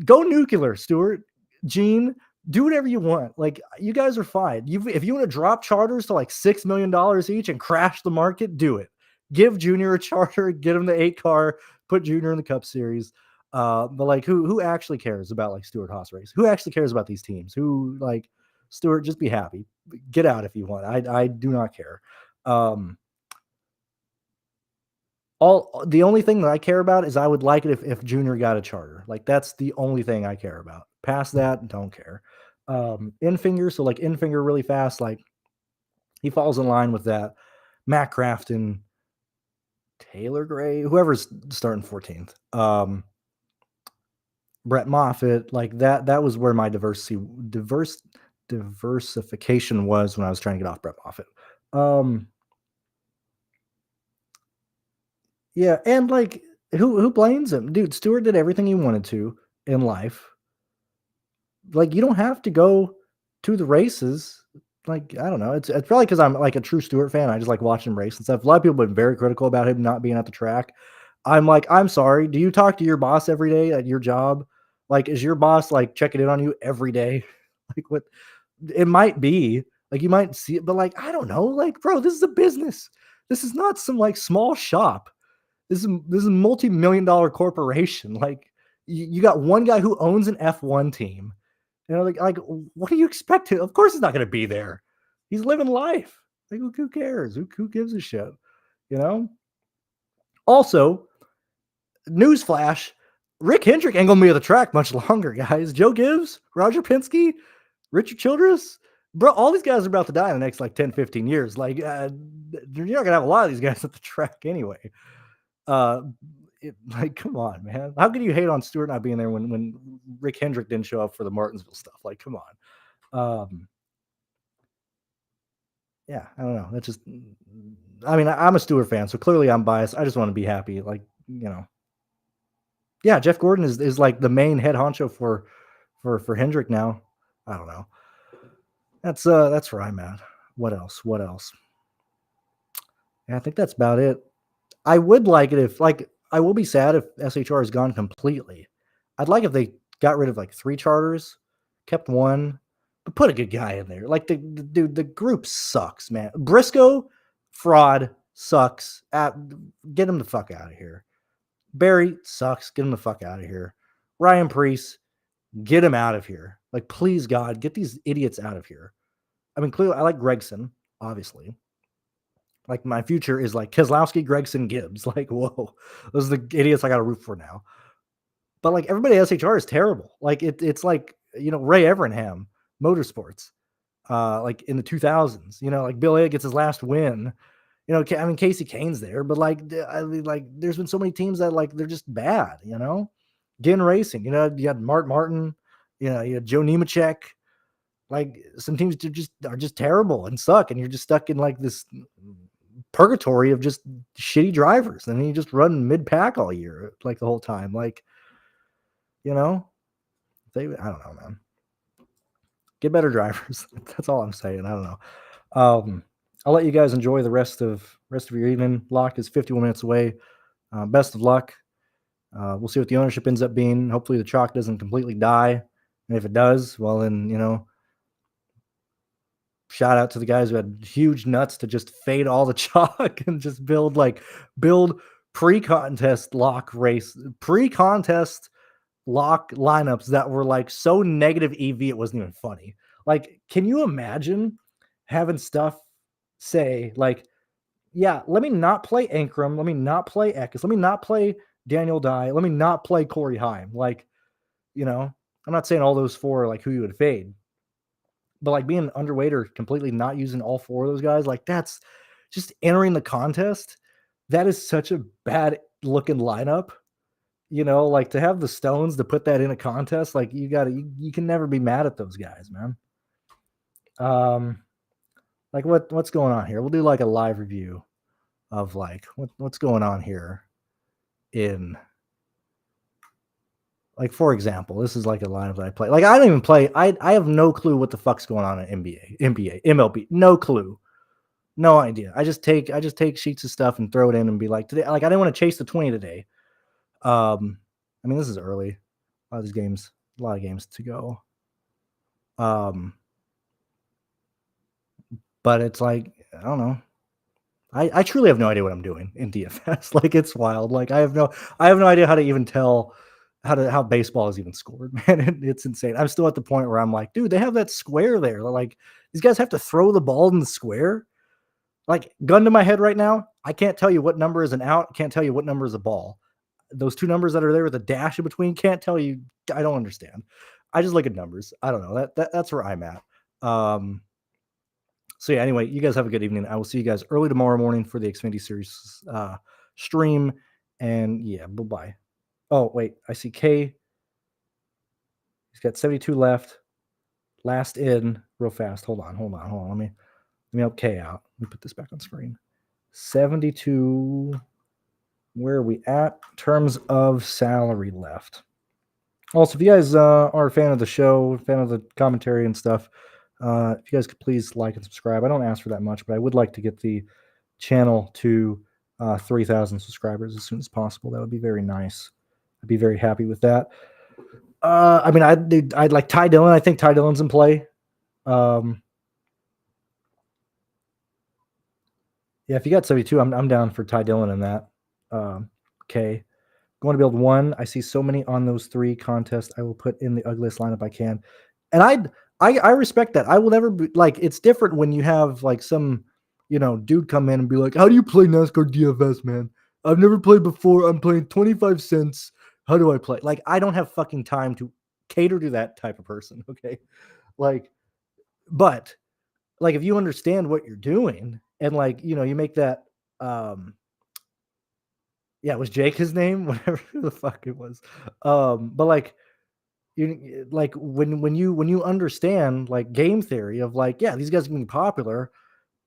go nuclear, Stewart, Gene, do whatever you want. Like, you guys are fine. If you want to drop charters to like $6 million each and crash the market, do it. Give Junior a charter, get him the 8 car, put Junior in the Cup Series. But like, who actually cares about like Stewart Haas race? Who actually cares about these teams? Who, like, Stewart, just be happy. Get out if you want. I do not care. The only thing that I care about is I would like it if Junior got a charter. Like, that's the only thing I care about. Past that, don't care. In finger, so like in finger really fast, like, he falls in line with that. Matt Crafton, Taylor Gray, whoever's starting 14th. Brett Moffitt, like that was where my diversification was when I was trying to get off Brett Moffitt. Yeah, and like, who blames him? Dude, Stewart did everything he wanted to in life. Like, you don't have to go to the races. Like, I don't know. It's probably because I'm like a true Stewart fan. I just like watching him race and stuff. A lot of people have been very critical about him not being at the track. I'm like, I'm sorry. Do you talk to your boss every day at your job? Like, is your boss like checking in on you every day? Like, what? It might be like, you might see it, but like, I don't know. Like, bro, this is a business. This is not some like small shop. This is a multi-million-dollar corporation. Like, you got one guy who owns an F1 team. Like, what do you expect? Of course, he's not going to be there. He's living life. Like, who cares? Who gives a shit? You know. Also, newsflash: Rick Hendrick ain't gonna be at the track much longer, guys. Joe Gibbs, Roger Penske, Richard Childress, bro, all these guys are about to die in the next like 10, 15 years. Like, you're not gonna have a lot of these guys at the track anyway. Like, come on, man. How can you hate on Stewart not being there when Rick Hendrick didn't show up for the Martinsville stuff? Like, come on. Yeah, I don't know. That's just, I mean, I'm a Stewart fan, so clearly I'm biased. I just want to be happy. Like, Yeah, Jeff Gordon is like the main head honcho for Hendrick now. I don't know. That's where I'm at. What else? What else? Yeah, I think that's about it. I would like it if I will be sad if SHR is gone completely. I'd like if they got rid of like 3 charters, kept one, but put a good guy in there. Like the group sucks, man. Briscoe, fraud, sucks. Get him the fuck out of here. Barry sucks. Get him the fuck out of here. Ryan Priest, get him out of here. Like, please, God, get these idiots out of here. I mean, clearly, I like Gregson, obviously. Like, my future is like Keselowski, Gregson, Gibbs. Like, whoa, those are the idiots I got to root for now. But like, everybody at SHR is terrible. Like, it's like, Ray Evernham, Motorsports, like in the 2000s. Like Bill Elliott gets his last win. I mean, Casey Kane's there, but like, there's been so many teams that like they're just bad. Ginn Racing. You had Mark Martin. You had Joe Nemechek. Like, some teams are just terrible and suck, and you're just stuck in like this purgatory of just shitty drivers, and then you just run mid pack all year, like the whole time. Like, I don't know, man. Get better drivers. That's all I'm saying. I don't know. I'll let you guys enjoy the rest of your evening. Lock is 51 minutes away. Best of luck. We'll see what the ownership ends up being. Hopefully the chalk doesn't completely die. And if it does, well then, shout out to the guys who had huge nuts to just fade all the chalk and just build pre-contest lock lineups that were like so negative EV it wasn't even funny. Like, can you imagine having stuff say like, yeah, let me not play Ankrum, let me not play Eckes, let me not play Daniel Dye, let me not play Corey Heim. Like, I'm not saying all those 4 are like who you would fade, but like being underweight or completely not using all 4 of those guys, like that's just entering the contest. That is such a bad looking lineup. Like to have the stones to put that in a contest, like you can never be mad at those guys, man. Like what's going on here? We'll do like a live review of like what's going on here in, like, for example, this is like a lineup that I play. Like, I don't even play. I have no clue what the fuck's going on in NBA, MLB. No clue. No idea. I just take sheets of stuff and throw it in and be like, today, like I didn't want to chase the 20 today. I mean, this is early. A lot of games to go. But it's like, I don't know. I truly have no idea what I'm doing in DFS. Like, it's wild. Like, I have no idea how to even tell how baseball is even scored, man. It's insane. I'm still at the point where I'm like, dude, they have that square there. Like, these guys have to throw the ball in the square. Like, gun to my head right now, I can't tell you what number is an out. Can't tell you what number is a ball. Those 2 numbers that are there with a dash in between, can't tell you. I don't understand. I just look at numbers. I don't know. That's where I'm at. So yeah, anyway, you guys have a good evening. I will see you guys early tomorrow morning for the Xfinity Series stream. And yeah, bye-bye. Oh, wait, I see K. He's got 72 left. Last in, real fast. Hold on. Let me help K out. Let me put this back on screen. 72. Where are we at in terms of salary left? Also, if you guys are a fan of the show, fan of the commentary and stuff, if you guys could please like and subscribe. I don't ask for that much, but I would like to get the channel to 3,000 subscribers as soon as possible. That would be very nice. I'd be very happy with that. I mean, I'd like Ty Dillon. I think Ty Dillon's in play. Yeah, if you got 72, I'm down for Ty Dillon in that. Okay. Going to build 1. I see so many on those 3 contests. I will put in the ugliest lineup I can. And I respect that. I will never be like, it's different when you have like some, dude come in and be like, how do you play NASCAR DFS, man? I've never played before. I'm playing 25 cents. How do I play? Like, I don't have fucking time to cater to that type of person. Okay. Like, but like, if you understand what you're doing and like, you make that, yeah, was Jake his name? Whatever the fuck it was. But like, you like when you understand like game theory of like, yeah, these guys are gonna be popular.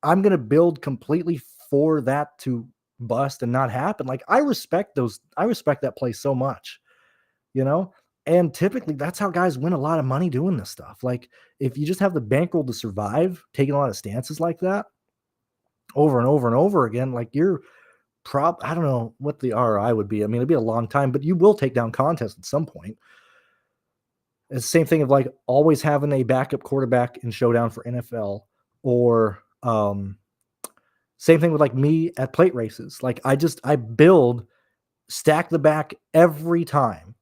I'm gonna build completely for that to bust and not happen. Like, I respect that play so much. you know? And typically that's how guys win a lot of money doing this stuff. Like if you just have the bankroll to survive, taking a lot of stances like that over and over and over again, like you're I don't know what the ROI would be. I mean, it'd be a long time, but you will take down contests at some point. It's the same thing of like always having a backup quarterback in showdown for NFL, or same thing with like me at plate races. Like I build stack the back every time.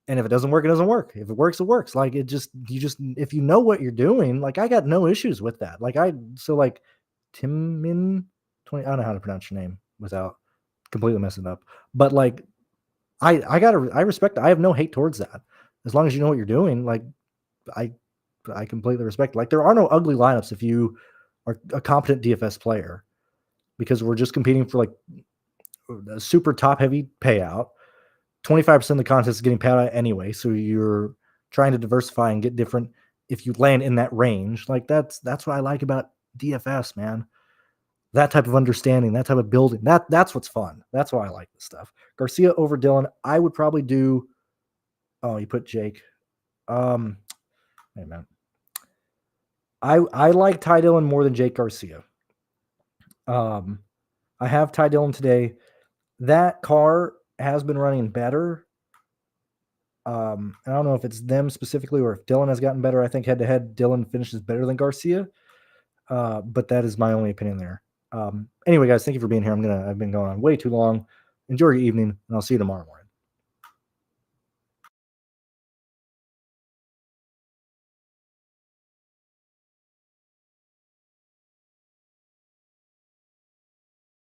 And if it doesn't work, it doesn't work. If it works, it works. Like you just if you know what you're doing, like I got no issues with that. Like Timin 20, I don't know how to pronounce your name without completely messing up. But like I respect that. I have no hate towards that. As long as you know what you're doing, like I completely respect it. Like there are no ugly lineups if you are a competent DFS player, because we're just competing for like a super top heavy payout. 25% of the contest is getting paid out anyway, so you're trying to diversify and get different if you land in that range. Like that's what I like about DFS, man. That type of understanding, that type of building, that's what's fun. That's why I like this stuff. Garcia over Dillon. I would probably do. Oh, you put Jake. Hey man. I like Ty Dillon more than Jake Garcia. I have Ty Dillon today. That car has been running better. I don't know if it's them specifically or if Dillon has gotten better. I think head to head, Dillon finishes better than Garcia. But that is my only opinion there. Anyway, guys, thank you for being here. I've been going on way too long. Enjoy your evening, and I'll see you tomorrow morning.